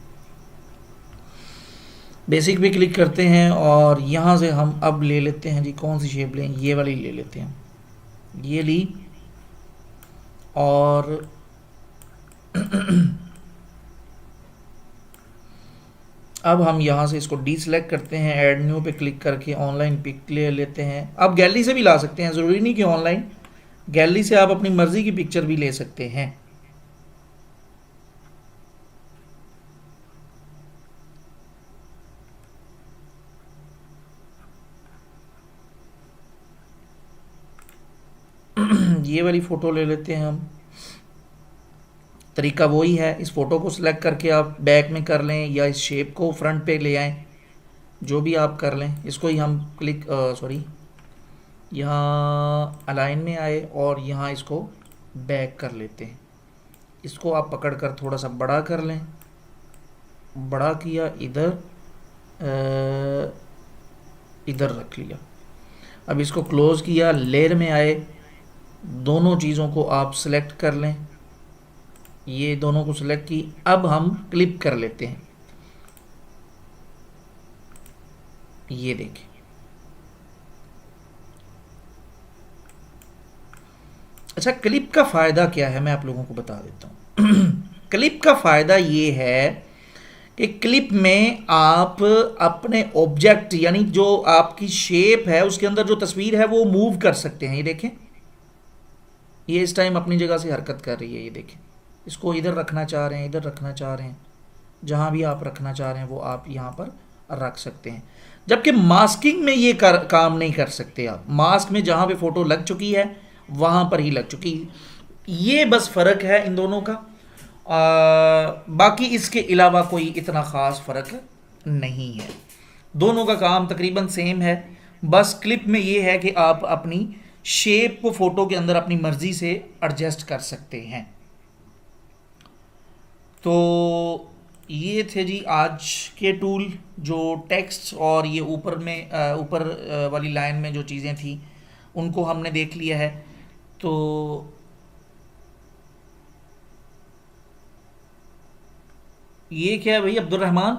S1: बेसिक पे क्लिक करते हैं और यहाँ से हम अब ले लेते हैं जी, कौन सी शेप लें, ये वाली ले लेते हैं। ये ली और अब हम यहाँ से इसको डी सेलेक्ट करते हैं, ऐड न्यू पे क्लिक करके ऑनलाइन पिक ले लेते हैं। आप गैलरी से भी ला सकते हैं, ज़रूरी नहीं कि ऑनलाइन, गैलरी से आप अपनी मर्ज़ी की पिक्चर भी ले सकते हैं। ये वाली फ़ोटो ले लेते हैं हम। तरीका वही है, इस फ़ोटो को सिलेक्ट करके आप बैक में कर लें या इस शेप को फ्रंट पे ले आएँ, जो भी आप कर लें। इसको ही हम क्लिक सॉरी यहाँ अलाइन में आए और यहाँ इसको बैक कर लेते हैं। इसको आप पकड़ कर थोड़ा सा बड़ा कर लें, बड़ा किया, इधर रख लिया। अब इसको क्लोज़ किया, लेयर में आए, दोनों चीज़ों को आप सिलेक्ट कर लें, ये दोनों को सिलेक्ट की। अब हम क्लिप कर लेते हैं, ये देखिए। अच्छा, क्लिप का फ़ायदा क्या है मैं आप लोगों को बता देता हूँ। क्लिप का फ़ायदा ये है कि क्लिप में आप अपने ऑब्जेक्ट यानी जो आपकी शेप है उसके अंदर जो तस्वीर है वो मूव कर सकते हैं। ये देखें, ये इस टाइम अपनी जगह से हरकत कर रही है, ये देखें। इसको इधर रखना चाह रहे हैं, इधर रखना चाह रहे हैं, जहाँ भी आप रखना चाह रहे हैं वो आप यहाँ पर रख सकते हैं। जबकि मास्किंग में ये काम नहीं कर सकते आप। मास्क में जहाँ पे फ़ोटो लग चुकी है वहाँ पर ही लग चुकी, ये बस फ़र्क है इन दोनों का। बाकी इसके अलावा कोई इतना ख़ास फ़र्क नहीं है, दोनों का काम तकरीबन सेम है। बस क्लिप में ये है कि आप अपनी शेप को फ़ोटो के अंदर अपनी मर्ज़ी से एडजस्ट कर सकते हैं। तो ये थे जी आज के टूल, जो टेक्स्ट और ये ऊपर में ऊपर वाली लाइन में जो चीज़ें थी उनको हमने देख लिया है। तो ये क्या है भाई अब्दुल रहमान,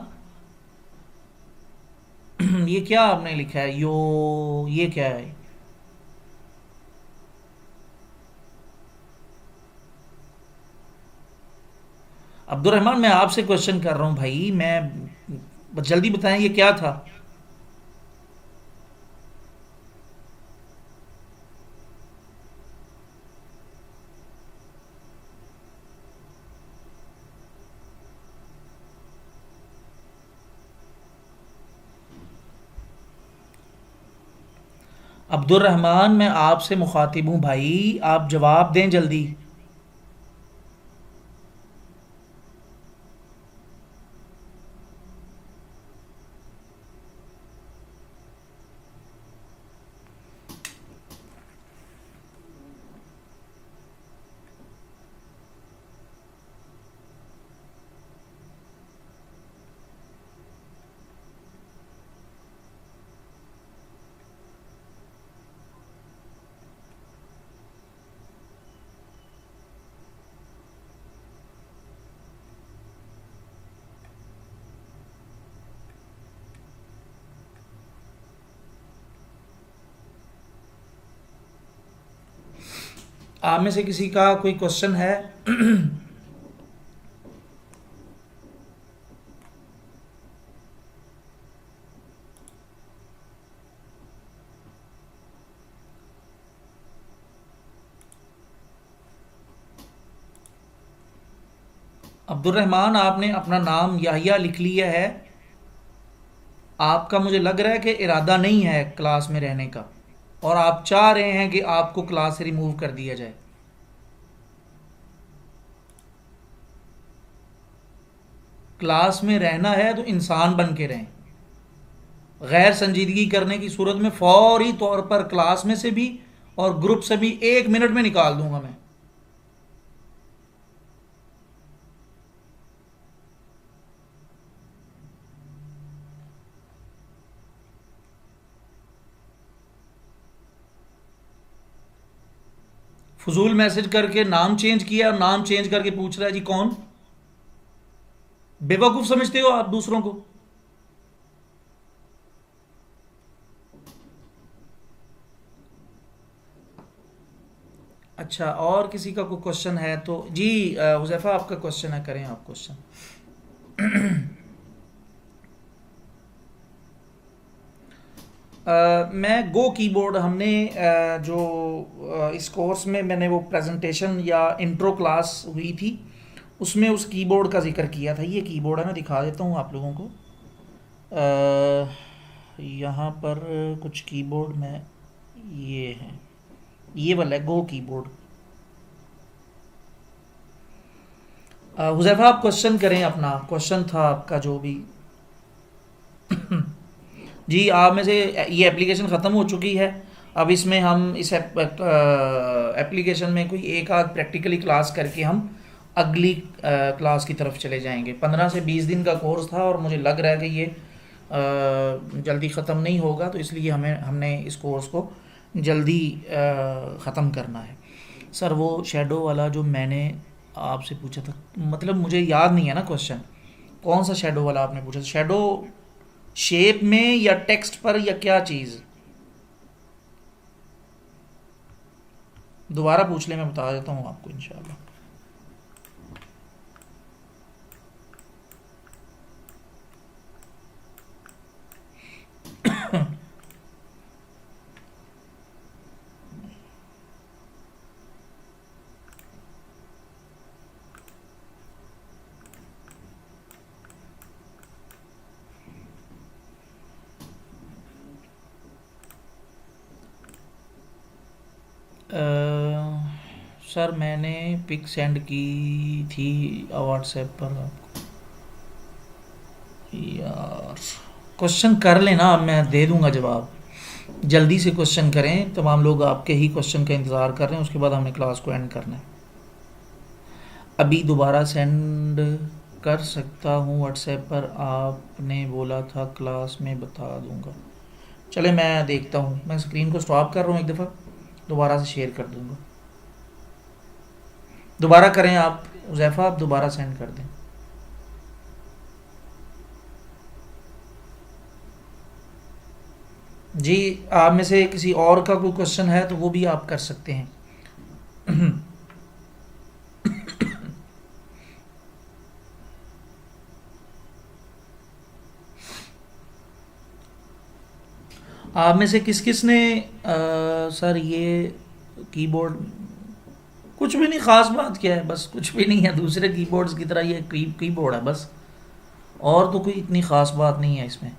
S1: ये क्या आपने लिखा है ये क्या है? अब्दुल रहमान मैं आपसे क्वेश्चन कर रहा हूँ भाई, मैं जल्दी बताएं ये क्या था? अब्दुल रहमान मैं आपसे मुखातिब हूँ भाई, आप जवाब दें जल्दी। आप में से किसी का कोई क्वेश्चन है? अब्दुल रहमान आपने अपना नाम याहिया लिख लिया है, आपका मुझे लग रहा है कि इरादा नहीं है क्लास में रहने का और आप चाह रहे हैं कि आपको क्लास से रिमूव कर दिया जाए। क्लास में रहना है तो इंसान बन के रहें। गैर संजीदगी करने की सूरत में फौरी तौर पर क्लास में से भी और ग्रुप से भी 1 मिनट में निकाल दूंगा मैं। फजूल मैसेज करके नाम चेंज किया और नाम चेंज करके पूछ रहा है जी कौन? बेवकूफ समझते हो आप दूसरों को? अच्छा, और किसी का कोई क्वेश्चन है तो जी हुज़ैफा आपका क्वेश्चन है, करें आप क्वेश्चन। मैं गो कीबोर्ड हमने जो इस कोर्स में मैंने वो प्रेजेंटेशन या इंट्रो क्लास हुई थी उसमें उस कीबोर्ड का जिक्र किया था। ये कीबोर्ड है, मैं दिखा देता हूँ आप लोगों को। यहाँ पर कुछ कीबोर्ड में ये हैं, ये वाला है गो कीबोर्ड। हुजैफा आप क्वेश्चन करें, अपना क्वेश्चन था आपका जो भी। जी, आप में से ये एप्लीकेशन ख़त्म हो चुकी है। अब इसमें हम इस एप्लीकेशन में कोई एक आध प्रैक्टिकली क्लास करके हम अगली क्लास की तरफ चले जाएंगे। 15 से 20 दिन का कोर्स था और मुझे लग रहा है कि ये जल्दी ख़त्म नहीं होगा, तो इसलिए हमने इस कोर्स को जल्दी ख़त्म करना है। सर वो शेडो वाला जो मैंने आपसे पूछा था, मतलब मुझे याद नहीं है ना क्वेश्चन। कौन सा शेडो वाला आपने पूछा था? शेडो शेप में या टेक्स्ट पर या क्या चीज़? दोबारा पूछ ले, मैं बता देता हूँ आपको इंशाल्लाह। सर मैंने पिक सेंड की थी व्हाट्सएप पर आपको। यार क्वेश्चन कर लेना, अब मैं दे दूंगा जवाब। जल्दी से क्वेश्चन करें, तमाम लोग आपके ही क्वेश्चन का इंतज़ार कर रहे हैं, उसके बाद हमने क्लास को एंड करना है। अभी दोबारा सेंड कर सकता हूँ व्हाट्सएप पर? आपने बोला था क्लास में बता दूंगा। चले मैं देखता हूँ, मैं स्क्रीन को स्टॉप कर रहा हूँ, एक दफ़ा दोबारा से शेयर कर दूंगा। दोबारा करें आप हुज़ैफ़ा, आप दोबारा सेंड कर दें। जी, आप में से किसी और का कोई क्वेश्चन है तो वो भी आप कर सकते हैं। आप में से किस किस ने सर ये कीबोर्ड, कुछ भी नहीं, ख़ास बात क्या है, बस कुछ भी नहीं है, दूसरे कीबोर्ड्स की तरह ये कीबोर्ड है बस, और तो कोई इतनी ख़ास बात नहीं है इसमें,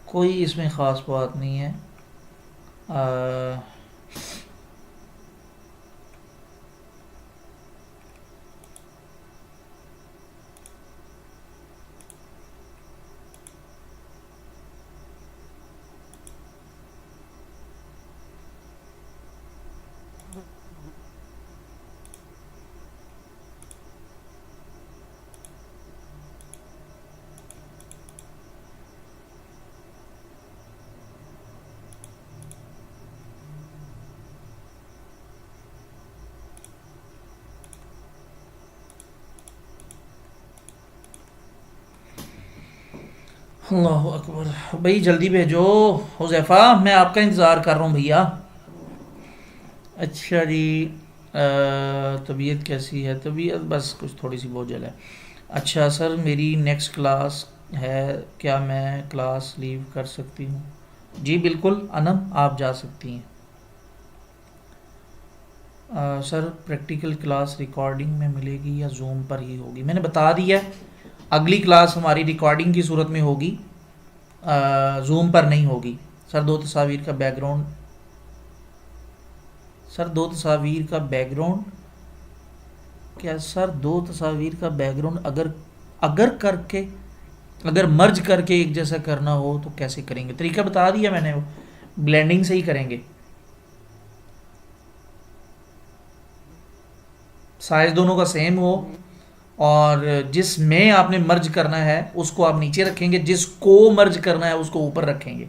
S1: कोई इसमें ख़ास बात नहीं है। अ, अल्लाह अकबर, भाई जल्दी भेजो। हुज़ैफ़ा मैं आपका इंतज़ार कर रहा हूँ भैया। अच्छा जी, तबीयत कैसी है? तबीयत बस कुछ थोड़ी सी बोझल है। अच्छा सर, मेरी नेक्स्ट क्लास है, क्या मैं क्लास लीव कर सकती हूँ? जी बिल्कुल अनम, आप जा सकती हैं। सर प्रैक्टिकल क्लास रिकॉर्डिंग में मिलेगी या जूम पर ही होगी? मैंने बता दिया है, अगली क्लास हमारी रिकॉर्डिंग की सूरत में होगी, जूम पर नहीं होगी। सर दो तस्वीर का बैकग्राउंड, सर दो तस्वीर का बैकग्राउंड क्या सर? दो तस्वीर का बैकग्राउंड अगर अगर करके अगर मर्ज करके एक जैसा करना हो तो कैसे करेंगे? तरीका बता दिया मैंने, वो ब्लेंडिंग से ही करेंगे। साइज दोनों का सेम हो, और जिसमें आपने मर्ज करना है उसको आप नीचे रखेंगे, जिसको मर्ज करना है उसको ऊपर रखेंगे,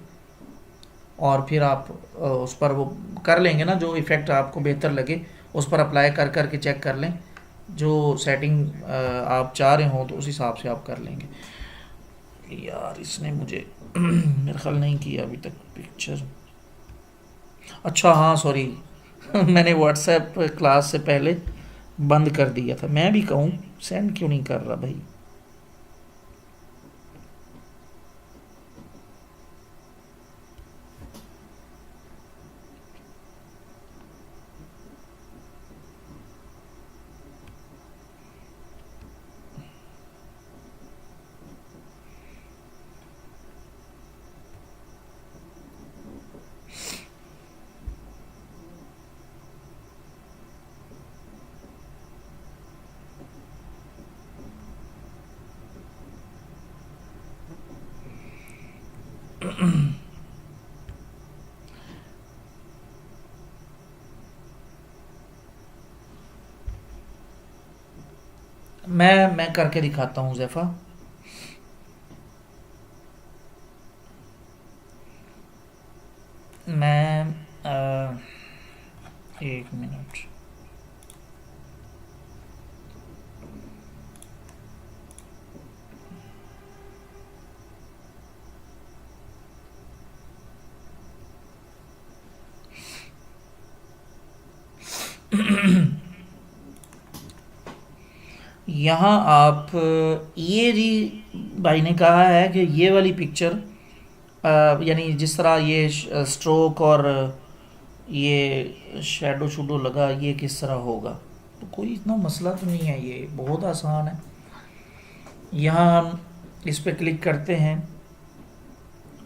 S1: और फिर आप उस पर वो कर लेंगे ना, जो इफ़ेक्ट आपको बेहतर लगे उस पर अप्लाई कर कर के चेक कर लें, जो सेटिंग आप चाह रहे हो तो उस हिसाब से आप कर लेंगे। यार इसने मुझे मेरा ख्याल नहीं किया अभी तक पिक्चर। अच्छा हाँ सॉरी, मैंने व्हाट्सएप क्लास से पहले बंद कर दिया था। मैं भी कहूँ सेंड क्यों नहीं कर रहा भाई? मैं करके दिखाता हूँ जैफा। मैं एक मिनट। यहाँ आप ये जी भाई ने कहा है कि ये वाली पिक्चर यानी जिस तरह ये स्ट्रोक और ये शैडो शूडो लगा, ये किस तरह होगा। तो कोई इतना मसला तो नहीं है, ये बहुत आसान है। यहाँ हम इस पे क्लिक करते हैं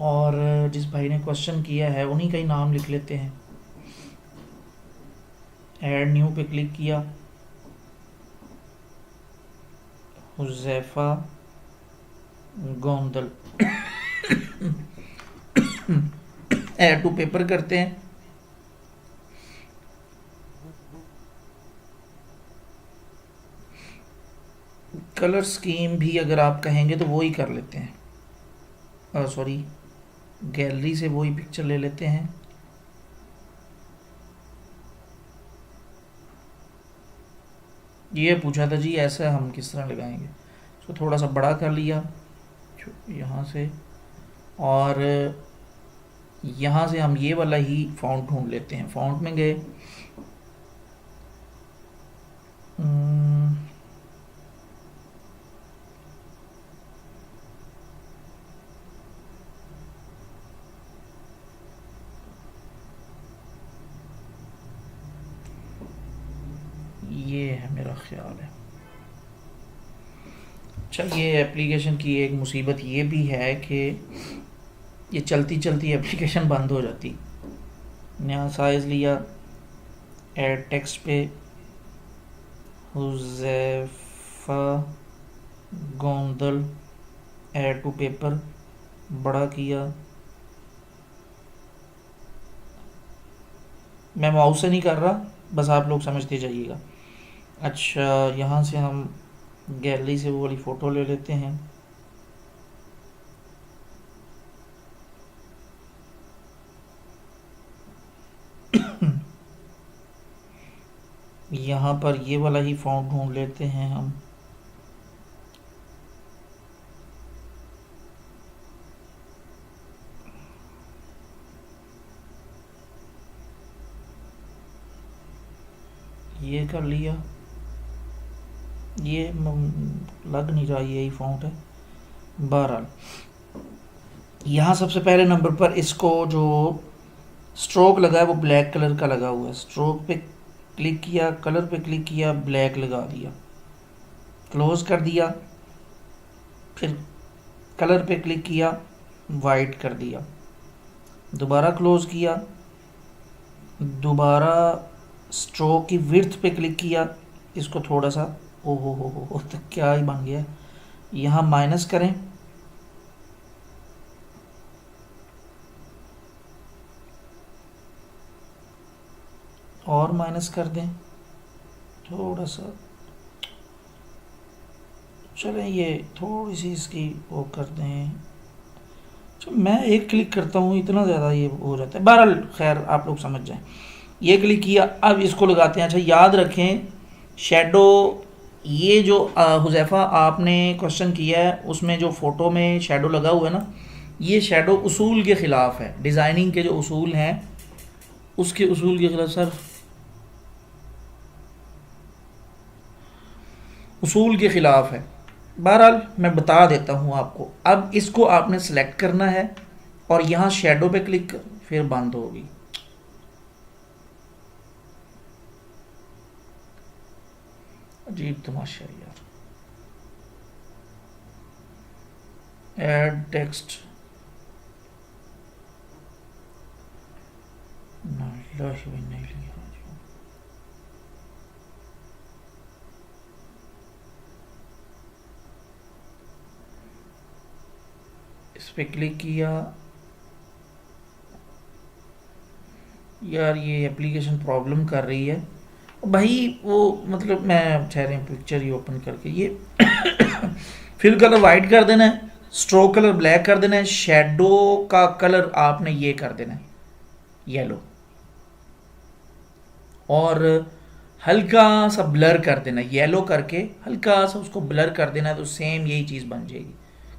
S1: और जिस भाई ने क्वेश्चन किया है उन्हीं का ही नाम लिख लेते हैं। ऐड न्यू पे क्लिक किया, Huzaifa Gondal. Add to paper करते हैं। कलर स्कीम भी अगर आप कहेंगे तो वो ही कर लेते हैं, सॉरी गैलरी से वो ही पिक्चर ले लेते हैं। ये पूछा था जी ऐसा हम किस तरह लगाएंगे। इसको थोड़ा सा बड़ा कर लिया यहाँ से, और यहाँ से हम ये वाला ही फ़ॉन्ट ढूंढ लेते हैं। फ़ॉन्ट में गए, ये है मेरा ख्याल है। अच्छा, ये एप्लीकेशन की एक मुसीबत ये भी है कि ये चलती चलती एप्लीकेशन बंद हो जाती। नया साइज़ लिया, ऐड टेक्स्ट पे Huzaifa Gondal, add to paper बड़ा किया। मैं माउस से नहीं कर रहा, बस आप लोग समझते जाइएगा। अच्छा, यहाँ से हम गैलरी से वो वाली फ़ोटो ले लेते हैं। यहाँ पर ये वाला ही फ़ॉन्ट ढूंढ लेते हैं हम। ये कर लिया, ये लग नहीं रहा यही फ़ॉन्ट है। बहरहाल यहाँ सबसे पहले नंबर पर इसको जो स्ट्रोक लगा है वो ब्लैक कलर का लगा हुआ है। स्ट्रोक पे क्लिक किया, कलर पे क्लिक किया, ब्लैक लगा दिया, क्लोज कर दिया। फिर कलर पे क्लिक किया, वाइट कर दिया, दोबारा क्लोज किया, दोबारा स्ट्रोक की विड्थ पे क्लिक किया, इसको थोड़ा सा, ओ हो तो क्या ही बन गया। यहाँ माइनस करें, और माइनस कर दें थोड़ा सा। चलें, ये थोड़ी सी इसकी वो कर दें। तो मैं एक क्लिक करता हूँ, इतना ज़्यादा ये हो जाता है। बहरहाल खैर आप लोग समझ जाएं। ये क्लिक किया, अब इसको लगाते हैं। अच्छा, याद रखें शेडो, ये जो हुज़ैफ़ा आपने क्वेश्चन किया है उसमें जो फ़ोटो में शेडो लगा हुआ है ना, ये शेडो उसूल के ख़िलाफ़ है। डिज़ाइनिंग के जो उसूल हैं उसके उसूल के ख़िलाफ़ सर, उसूल के ख़िलाफ़ है। बहरहाल मैं बता देता हूँ आपको। अब इसको आपने सेलेक्ट करना है और यहाँ शेडो पे क्लिक, फिर बंद होगी। अजीब तमाशा है यार। ऐड टेक्स्ट, नहीं लिया। इस पर क्लिक किया, यार ये एप्लीकेशन प्रॉब्लम कर रही है भाई। वो मतलब मैं ठहरे पिक्चर ही ओपन करके ये फिल कलर वाइट कर देना है, स्ट्रोक कलर ब्लैक कर देना है, शेडो का कलर आपने ये कर देना है येलो, और हल्का सा ब्लर कर देना है येलो करके, हल्का सा उसको ब्लर कर देना है तो सेम यही चीज़ बन जाएगी।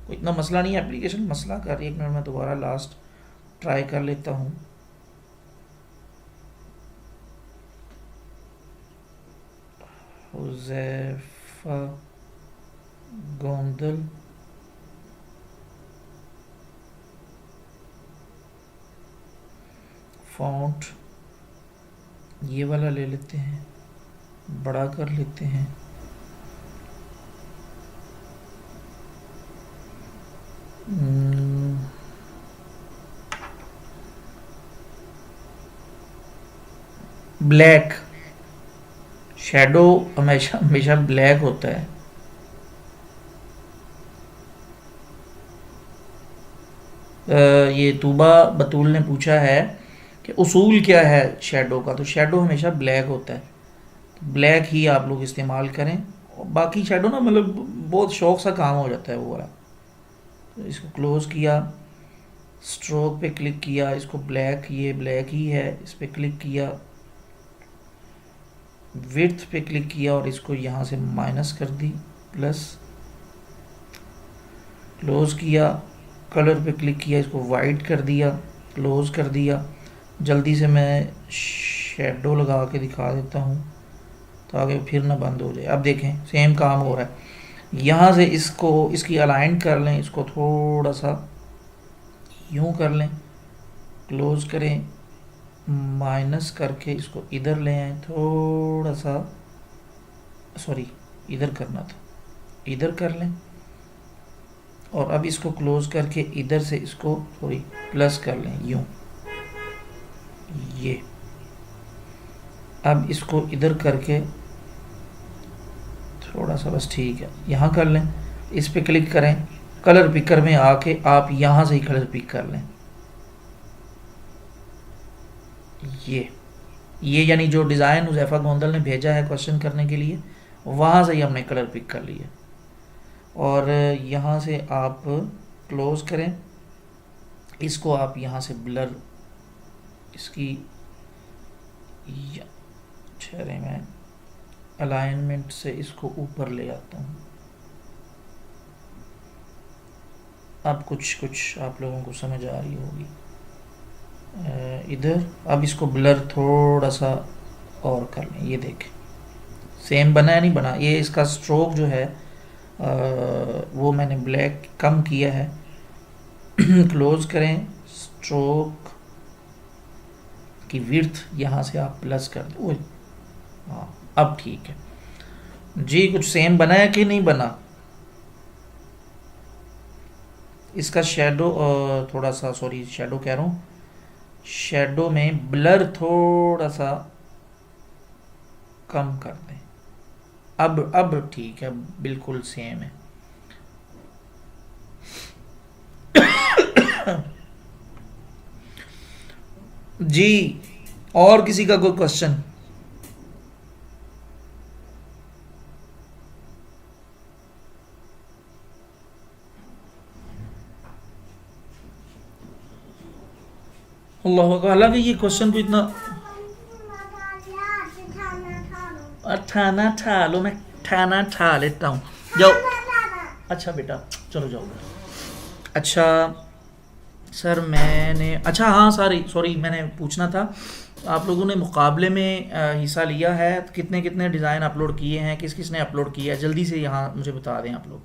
S1: कोई इतना मसला नहीं है, एप्लीकेशन मसला कर रही है। एक मिनट में दोबारा लास्ट ट्राई कर लेता हूँ। हुज़ैफा गोंदल, फॉन्ट ये वाला ले लेते हैं, बड़ा कर लेते हैं। ब्लैक, शेडो हमेशा हमेशा ब्लैक होता है। ये तूबा बतूल ने पूछा है कि उसूल क्या है शेडो का, तो शेडो हमेशा ब्लैक होता है, ब्लैक ही आप लोग इस्तेमाल करें। और बाकी शेडो ना मतलब बहुत शौक सा काम हो जाता है वो वाला। तो इसको क्लोज किया, स्ट्रोक पे क्लिक किया, इसको ब्लैक, ये ब्लैक ही है, इस पे क्लिक किया, विड्थ पे क्लिक किया और इसको यहाँ से माइनस कर दी, प्लस, क्लोज किया, कलर पे क्लिक किया, इसको वाइट कर दिया, क्लोज कर दिया। जल्दी से मैं शेडो लगा के दिखा देता हूँ ताकि फिर ना बंद हो जाए। अब देखें सेम काम हो रहा है। यहाँ से इसको इसकी अलाइन कर लें, इसको थोड़ा सा यूँ कर लें, क्लोज करें, माइनस करके इसको इधर ले आए, थोड़ा सा, सॉरी इधर करना था, इधर कर लें, और अब इसको क्लोज करके इधर से इसको थोड़ी प्लस कर लें यूँ, ये। अब इसको इधर करके थोड़ा सा बस ठीक है, यहाँ कर लें, इस पे क्लिक करें, कलर पिकर में आके आप यहाँ से ही कलर पिक कर लें, ये यानी जो डिज़ाइन हुज़ैफा गोंदल ने भेजा है क्वेश्चन करने के लिए, वहाँ से ही हमने कलर पिक कर लिया। और यहाँ से आप क्लोज करें, इसको आप यहाँ से ब्लर, इसकी ठहरे मैं अलाइनमेंट से इसको ऊपर ले आता हूँ। अब कुछ आप लोगों को समझ आ रही होगी। इधर अब इसको ब्लर थोड़ा सा और कर लें, ये देखें सेम बना है नहीं बना। ये इसका स्ट्रोक जो है वो मैंने ब्लैक कम किया है। क्लोज करें, स्ट्रोक की विड्थ यहाँ से आप प्लस कर दो। हाँ अब ठीक है जी। कुछ सेम बना है कि नहीं बना? इसका शेडो थोड़ा सा, सॉरी शेडो कह रहा हूँ, शेडो में ब्लर थोड़ा सा कम कर दें। अब ठीक है, बिल्कुल सेम है। जी और किसी का कोई क्वेश्चन? अल्लाह, हालांकि ये क्वेश्चन को इतना ठाना ठा लो, मैं ठाना ठा लेता हूँ, जाओ। अच्छा बेटा चलो जाओ। अच्छा सर मैंने, अच्छा हाँ सॉरी मैंने पूछना था, आप लोगों ने मुकाबले में हिस्सा लिया है, कितने कितने डिज़ाइन अपलोड किए हैं, किस किस ने अपलोड किया है, जल्दी से यहाँ मुझे बता दें आप लोग।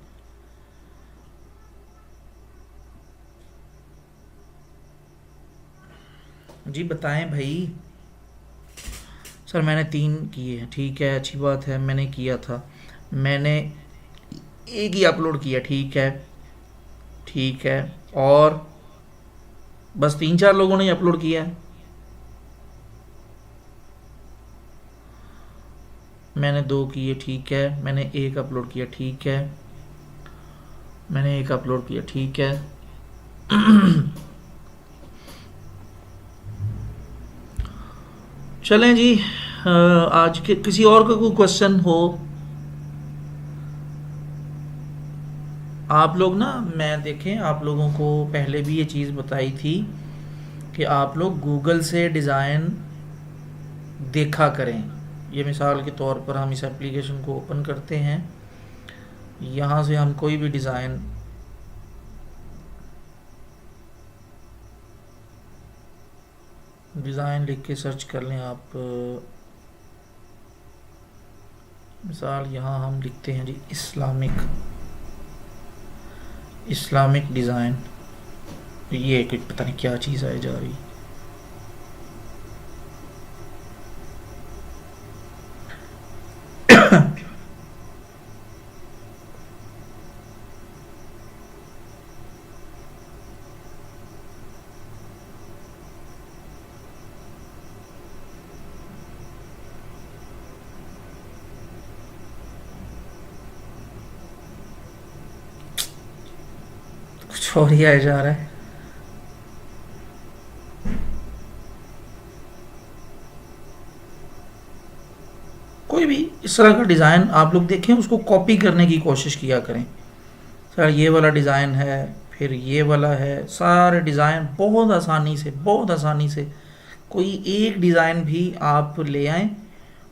S1: जी बताएं भाई। सर मैंने 3 किए हैं। ठीक है अच्छी बात है, मैंने किया था, मैंने एक ही अपलोड किया। ठीक है ठीक है, और बस 3-4 लोगों ने अपलोड किया है। मैंने 2 किए। ठीक है, मैंने 1 अपलोड किया। ठीक है, मैंने 1 अपलोड किया। ठीक है। चलें जी, आज के किसी और का कोई क्वेश्चन हो आप लोग ना, मैं देखें आप लोगों को पहले भी ये चीज़ बताई थी कि आप लोग गूगल से डिज़ाइन देखा करें। ये मिसाल के तौर पर हम इस एप्लीकेशन को ओपन करते हैं, यहाँ से हम कोई भी डिज़ाइन लिख के सर्च कर लें आप। मिसाल यहाँ हम लिखते हैं जी इस्लामिक डिज़ाइन। ये एक पता नहीं क्या चीज़ आए जा रही। कुछ और ही आए जा रहा है। कोई भी इस तरह का डिज़ाइन आप लोग देखें, उसको कॉपी करने की कोशिश किया करें। सर ये वाला डिज़ाइन है, फिर ये वाला है, सारे डिज़ाइन बहुत आसानी से कोई एक डिज़ाइन भी आप ले आएँ,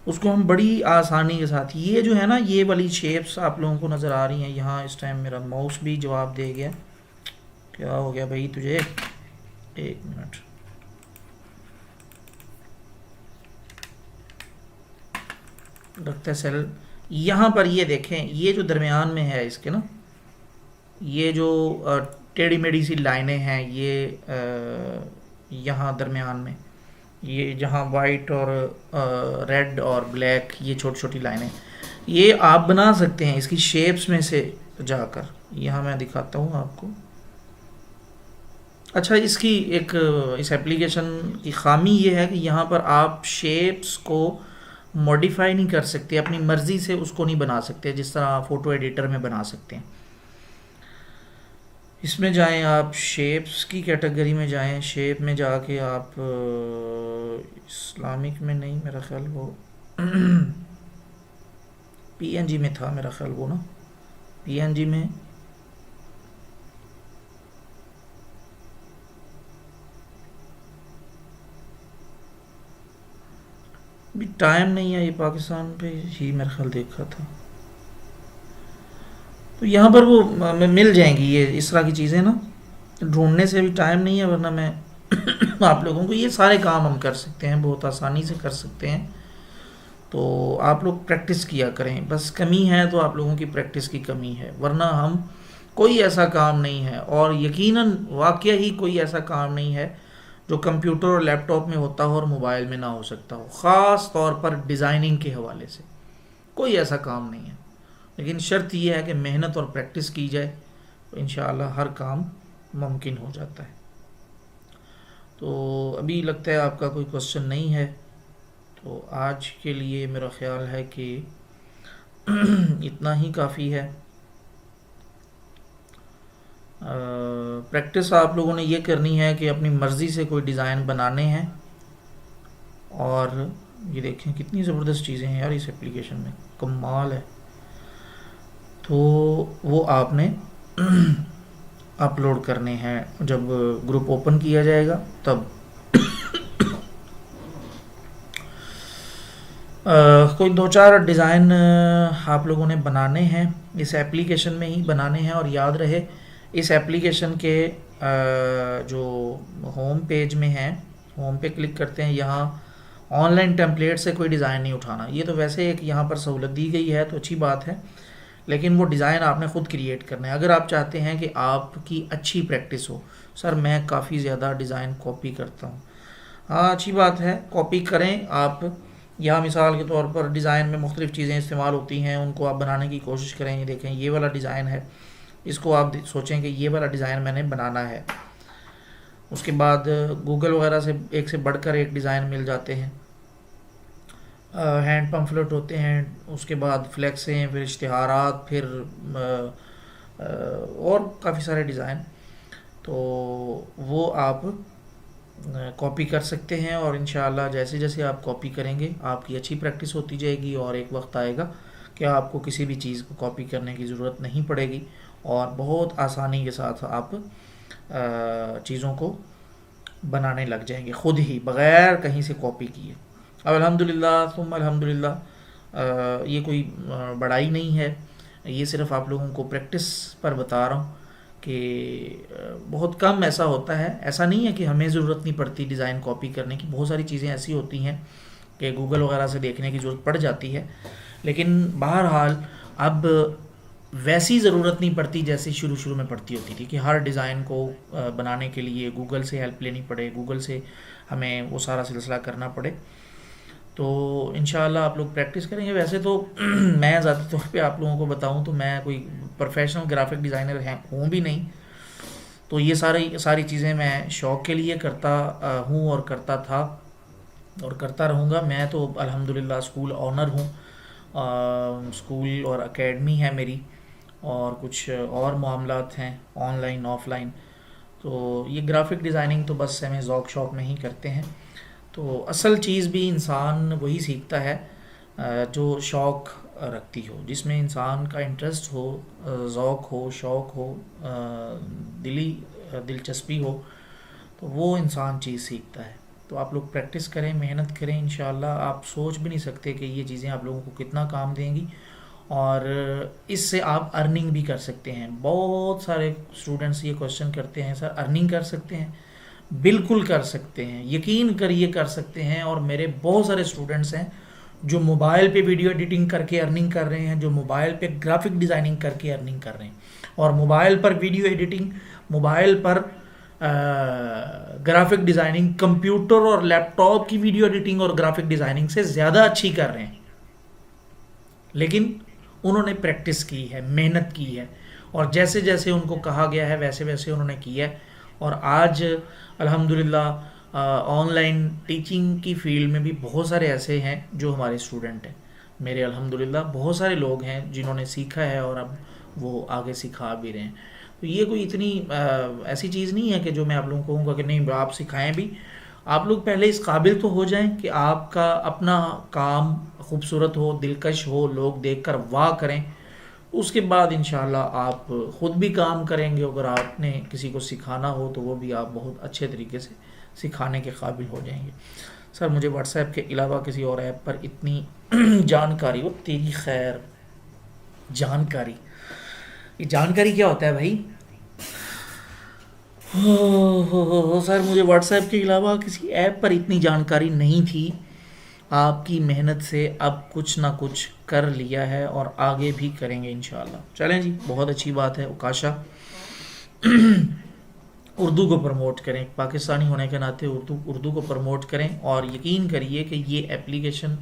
S1: उसको हम बड़ी आसानी के साथ, ये जो है ना, ये वाली शेप्स आप लोगों को नज़र आ रही हैं यहाँ। इस टाइम मेरा माउस भी जवाब दे गया। क्या हो गया भाई तुझे? एक मिनट, लगता है सेल। यहाँ पर ये देखें, ये जो दरमियान में है इसके ना, ये जो टेढ़ी मेढ़ी सी लाइनें हैं, ये यहाँ दरमियान में, ये जहाँ वाइट और रेड और ब्लैक, ये छोटी छोटी लाइनें, ये आप बना सकते हैं इसकी शेप्स में से जाकर। यहाँ मैं दिखाता हूँ आपको। अच्छा, इसकी एक इस एप्लीकेशन की ख़ामी ये है कि यहाँ पर आप शेप्स को मॉडिफाई नहीं कर सकते, अपनी मर्ज़ी से उसको नहीं बना सकते जिस तरह फ़ोटो एडिटर में बना सकते हैं। इसमें जाएं आप, शेप्स की कैटेगरी में जाएं, शेप में जाके आप इस्लामिक में नहीं, मेरा ख्याल वो पीएनजी में था मेरा ख्याल, वो ना पीएनजी में भी टाइम नहीं है, ये पाकिस्तान पे ही मेरा ख्याल देखा था। तो यहाँ पर वो मिल जाएंगी ये इस तरह की चीज़ें ना, ढूंढने से भी टाइम नहीं है, वरना मैं आप लोगों को ये सारे काम हम कर सकते हैं, बहुत आसानी से कर सकते हैं। तो आप लोग प्रैक्टिस किया करें, बस कमी है तो आप लोगों की प्रैक्टिस की कमी है, वरना हम कोई ऐसा काम नहीं है, और यकीनन वाकया ही कोई ऐसा काम नहीं है जो कंप्यूटर और लैपटॉप में होता हो और मोबाइल में ना हो सकता हो। ख़ास तौर पर डिज़ाइनिंग के हवाले से कोई ऐसा काम नहीं है, लेकिन शर्त यह है कि मेहनत और प्रैक्टिस की जाए, तो इंशाअल्लाह हर काम मुमकिन हो जाता है। तो अभी लगता है आपका कोई क्वेश्चन नहीं है, तो आज के लिए मेरा ख्याल है कि इतना ही काफ़ी है। प्रैक्टिस आप लोगों ने ये करनी है कि अपनी मर्ज़ी से कोई डिज़ाइन बनाने हैं, और ये देखें कितनी ज़बरदस्त चीज़ें हैं यार इस एप्लीकेशन में, कमाल है। तो वो आपने अपलोड करने हैं, जब ग्रुप ओपन किया जाएगा तब। कोई दो चार डिज़ाइन आप लोगों ने बनाने हैं, इस एप्लीकेशन में ही बनाने हैं, और याद रहे इस एप्लीकेशन के जो होम पेज में है, होम पे क्लिक करते हैं, यहाँ ऑनलाइन टेम्पलेट से कोई डिज़ाइन नहीं उठाना। ये तो वैसे एक यहाँ पर सहूलत दी गई है तो अच्छी बात है, लेकिन वो डिज़ाइन आपने ख़ुद क्रिएट करना है। अगर आप चाहते हैं कि आपकी अच्छी प्रैक्टिस हो, सर मैं काफ़ी ज़्यादा डिज़ाइन कॉपी करता हूँ, हाँ अच्छी बात है, कॉपी करें आप। यहाँ मिसाल के तौर पर डिज़ाइन में मुख्तलिफ़ चीज़ें इस्तेमाल होती हैं, उनको आप बनाने की कोशिश करें। ये देखें, ये वाला डिज़ाइन है, इसको आप सोचें कि ये वाला डिज़ाइन मैंने बनाना है। उसके बाद गूगल वगैरह से एक से बढ़कर एक डिज़ाइन मिल जाते हैं, हैंड पम्फलेट होते हैं, उसके बाद फ्लैक्सें, फिर इश्तिहारात, फिर और काफ़ी सारे डिज़ाइन। तो वो आप कॉपी कर सकते हैं, और इंशाल्लाह जैसे जैसे आप कॉपी करेंगे आपकी अच्छी प्रैक्टिस होती जाएगी, और एक वक्त आएगा कि आपको किसी भी चीज़ को कॉपी करने की ज़रूरत नहीं पड़ेगी, और बहुत आसानी के साथ आप चीज़ों को बनाने लग जाएंगे खुद ही, बग़ैर कहीं से कॉपी किए। अब अल्हम्दुलिल्लाह सुम्मा अल्हम्दुलिल्लाह, ये कोई बड़ाई नहीं है, ये सिर्फ आप लोगों को प्रैक्टिस पर बता रहा हूँ कि बहुत कम ऐसा होता है। ऐसा नहीं है कि हमें ज़रूरत नहीं पड़ती डिज़ाइन कॉपी करने की, बहुत सारी चीज़ें ऐसी होती हैं कि गूगल वगैरह से देखने की ज़रूरत पड़ जाती है, लेकिन बहरहाल अब वैसी ज़रूरत नहीं पड़ती जैसे शुरू शुरू में पड़ती होती थी कि हर डिज़ाइन को बनाने के लिए गूगल से हेल्प लेनी पड़े, गूगल से हमें वो सारा सिलसिला करना पड़े। तो इंशाल्लाह आप लोग प्रैक्टिस करेंगे। वैसे तो मैं ज़्यादा तौर पे आप लोगों को बताऊं तो मैं कोई प्रोफेशनल ग्राफिक डिज़ाइनर हूँ भी नहीं, तो ये सारी सारी चीज़ें मैं शौक़ के लिए करता हूँ और करता था और करता रहूँगा। मैं तो अल्हम्दुलिल्लाह स्कूल ऑनर हूँ, स्कूल और एकेडमी है मेरी, और कुछ और मामलात हैं ऑनलाइन ऑफलाइन। तो ये ग्राफिक डिज़ाइनिंग तो बस हमें ज़ौक़ शौक़ में ही करते हैं। तो असल चीज़ भी इंसान वही सीखता है जो शौक़ रखती हो, जिसमें इंसान का इंटरेस्ट हो, ज़ौक़ हो, शौक़ हो, दिली दिलचस्पी हो, तो वो इंसान चीज़ सीखता है। तो आप लोग प्रैक्टिस करें, मेहनत करें, इंशाल्लाह आप सोच भी नहीं सकते कि ये चीज़ें आप लोगों को कितना काम देंगी, और इससे आप अर्निंग भी कर सकते हैं। बहुत सारे स्टूडेंट्स ये क्वेश्चन करते हैं, सर अर्निंग कर सकते हैं? बिल्कुल कर सकते हैं, यकीन करिए कर सकते हैं। और मेरे बहुत सारे स्टूडेंट्स हैं जो मोबाइल पे वीडियो एडिटिंग करके अर्निंग कर रहे हैं, जो मोबाइल पे ग्राफिक डिज़ाइनिंग करके अर्निंग कर रहे हैं, और मोबाइल पर वीडियो एडिटिंग, मोबाइल पर ग्राफिक डिज़ाइनिंग कंप्यूटर और लैपटॉप की वीडियो एडिटिंग और ग्राफिक डिज़ाइनिंग से ज़्यादा अच्छी कर रहे हैं, लेकिन उन्होंने प्रैक्टिस की है, मेहनत की है, और जैसे जैसे उनको कहा गया है वैसे वैसे उन्होंने किया है। और आज अल्हम्दुलिल्लाह ऑनलाइन टीचिंग की फील्ड में भी बहुत सारे ऐसे हैं जो हमारे स्टूडेंट हैं। मेरे अल्हम्दुलिल्लाह बहुत सारे लोग हैं जिन्होंने सीखा है और अब वो आगे सिखा भी रहे हैं। तो ये कोई इतनी ऐसी चीज़ नहीं है कि जो मैं आप लोगों को कहूँगा कि नहीं आप सिखाएं भी। आप लोग पहले इस काबिल तो हो जाएं कि आपका अपना काम खूबसूरत हो, दिलकश हो, लोग देखकर वाह करें। उसके बाद इंशाल्लाह आप ख़ुद भी काम करेंगे। अगर आपने किसी को सिखाना हो तो वो भी आप बहुत अच्छे तरीके से सिखाने के काबिल हो जाएंगे। सर मुझे व्हाट्सएप के अलावा किसी और ऐप पर इतनी जानकारी हो, तेरी खैर जानकारी, ये जानकारी क्या होता है भाई? हो सर मुझे व्हाट्सएप के अलावा किसी ऐप पर इतनी जानकारी नहीं थी। आपकी मेहनत से अब कुछ ना कुछ कर लिया है और आगे भी करेंगे इंशाल्लाह। चलें जी, बहुत अच्छी बात है। उकाशा उर्दू को प्रमोट करें, पाकिस्तानी होने के नाते उर्दू को प्रमोट करें, और यकीन करिए कि ये एप्लीकेशन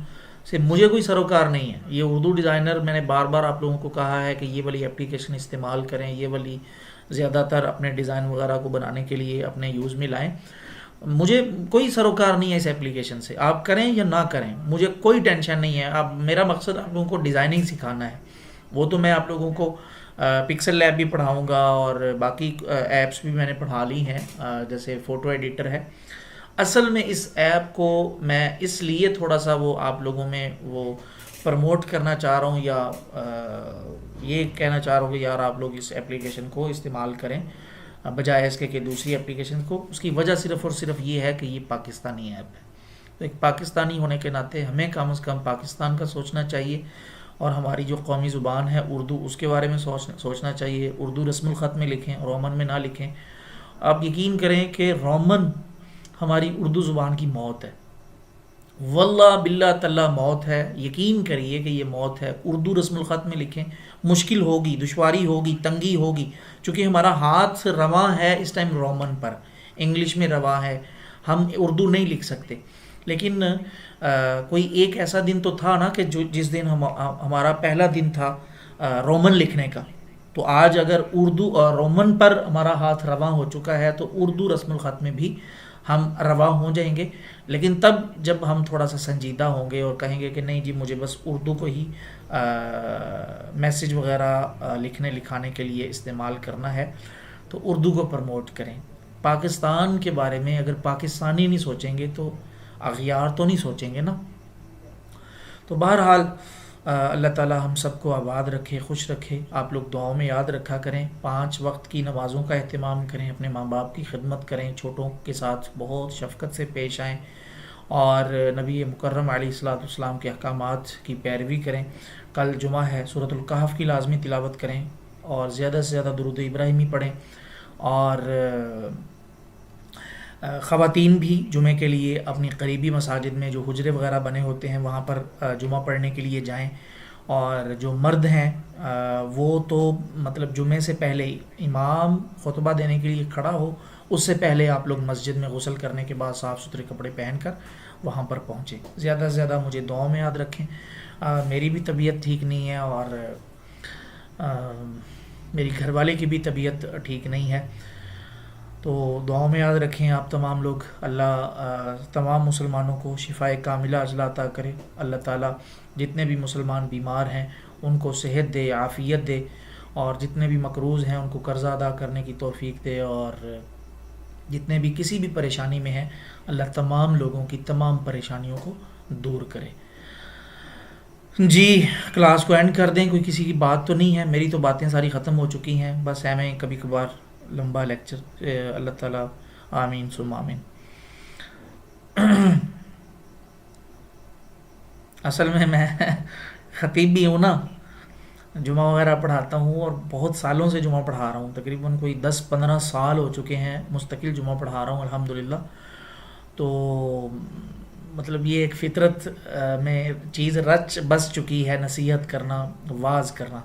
S1: से मुझे कोई सरोकार नहीं है। ये उर्दू डिज़ाइनर, मैंने बार बार आप लोगों को कहा है कि ये वाली एप्लीकेशन इस्तेमाल करें, ये वाली ज़्यादातर अपने डिज़ाइन वगैरह को बनाने के लिए अपने यूज़ में लाएं। मुझे कोई सरोकार नहीं है इस एप्लीकेशन से, आप करें या ना करें मुझे कोई टेंशन नहीं है। अब मेरा मकसद आप लोगों को डिज़ाइनिंग सिखाना है, वो तो मैं आप लोगों को पिक्सल लैब भी पढ़ाऊंगा और बाकी ऐप्स भी मैंने पढ़ा ली हैं, जैसे फ़ोटो एडिटर है। असल में इस ऐप को मैं इसलिए थोड़ा सा वो आप लोगों में वो प्रमोट करना चाह रहा हूँ, या ये कहना चाह रहा हूँ कि यार आप लोग इस एप्लीकेशन को इस्तेमाल करें बजाय इसके कि दूसरी एप्लीकेशन को। उसकी वजह सिर्फ़ और सिर्फ ये है कि ये पाकिस्तानी ऐप है। तो एक पाकिस्तानी होने के नाते हमें कम से कम पाकिस्तान का सोचना चाहिए, और हमारी जो कौमी ज़ुबान है उर्दू, उसके बारे में सोचना चाहिए। उर्दू रस्मुल ख़त में लिखें, रोमन में ना लिखें। आप यकीन करें कि रोमन हमारी उर्दू ज़ुबान की मौत है, वल्लाह बिल्ला तल्ला मौत है। यकीन करिए कि ये मौत है। उर्दू रस्मुल ख़त में लिखें, मुश्किल होगी, दुश्वारी होगी, तंगी होगी, चूँकि हमारा हाथ रवा है इस टाइम रोमन पर, इंग्लिश में रवा है, हम उर्दू नहीं लिख सकते। लेकिन कोई एक ऐसा दिन तो था ना कि जिस दिन हमारा पहला दिन था रोमन लिखने का। तो आज अगर उर्दू रोमन पर हमारा हाथ रवा हो चुका है तो उर्दू रस्मुल ख़त में भी हम रवा हो जाएंगे। लेकिन तब जब हम थोड़ा सा संजीदा होंगे और कहेंगे कि नहीं जी मुझे बस उर्दू को ही मैसेज वगैरह लिखने लिखाने के लिए इस्तेमाल करना है, तो उर्दू को प्रमोट करें। पाकिस्तान के बारे में अगर पाकिस्तानी नहीं सोचेंगे तो अगियार तो नहीं सोचेंगे ना। तो बहरहाल अल्लाह ताला हम सबको आबाद रखे, खुश रखे। आप लोग दुआओं में याद रखा करें, 5 वक्त की नमाज़ों का अहतमाम करें, अपने माँ बाप की खिदमत करें, छोटों के साथ बहुत शफ़क़त से पेश आएँ और नबी मुकर्रम अलैहिस्सलाम के अहकामात की पैरवी करें। कल जुमा है, सूरतुल कहफ की लाजमी तिलावत करें और ज़्यादा से ज़्यादा दुरूद इब्राहिमी पढ़ें। और ख़वातीन भी जुमे के लिए अपनी करीबी मसाजिद में जो हुजरे वगैरह बने होते हैं वहाँ पर जुमा पढ़ने के लिए जाएं। और जो मर्द हैं वो तो मतलब जुमे से पहले ही इमाम खुतबा देने के लिए खड़ा हो उससे पहले आप लोग मस्जिद में गुस्ल करने के बाद साफ़ सुथरे कपड़े पहनकर वहाँ पर पहुँचें। ज़्यादा से ज़्यादा मुझे दुआओं में याद रखें। मेरी भी तबीयत ठीक नहीं है और मेरी घरवाले की भी तबीयत ठीक नहीं है, तो दुआओं में याद रखें आप तमाम लोग। अल्लाह तमाम मुसलमानों को शिफ़ाए कामिला अजला अता करे। अल्लाह ताला जितने भी मुसलमान बीमार हैं उनको सेहत दे, आफ़ियत दे, और जितने भी मकरूज़ हैं उनको कर्ज़ा अदा करने की तौफ़ीक दे, और जितने भी किसी भी परेशानी में हैं अल्लाह तमाम लोगों की तमाम परेशानियों को दूर करे। जी, क्लास को एंड कर दें, कोई किसी की बात तो नहीं है, मेरी तो बातें सारी ख़त्म हो चुकी हैं, बस है मैं कभी कभार लंबा लेक्चर। अल्लाह ताला आमीन सुम आमीन। असल में मैं ख़तीब भी हूँ ना, जुमा वगैरह पढ़ाता हूँ और बहुत सालों से जुमा पढ़ा रहा हूँ, तकरीबन कोई 10-15 साल हो चुके हैं मुस्तकिल जुमा पढ़ा रहा हूँ अल्हम्दुलिल्लाह। तो मतलब ये एक फ़ितरत में चीज़ रच बस चुकी है, नसीहत करना, वाज़ करना।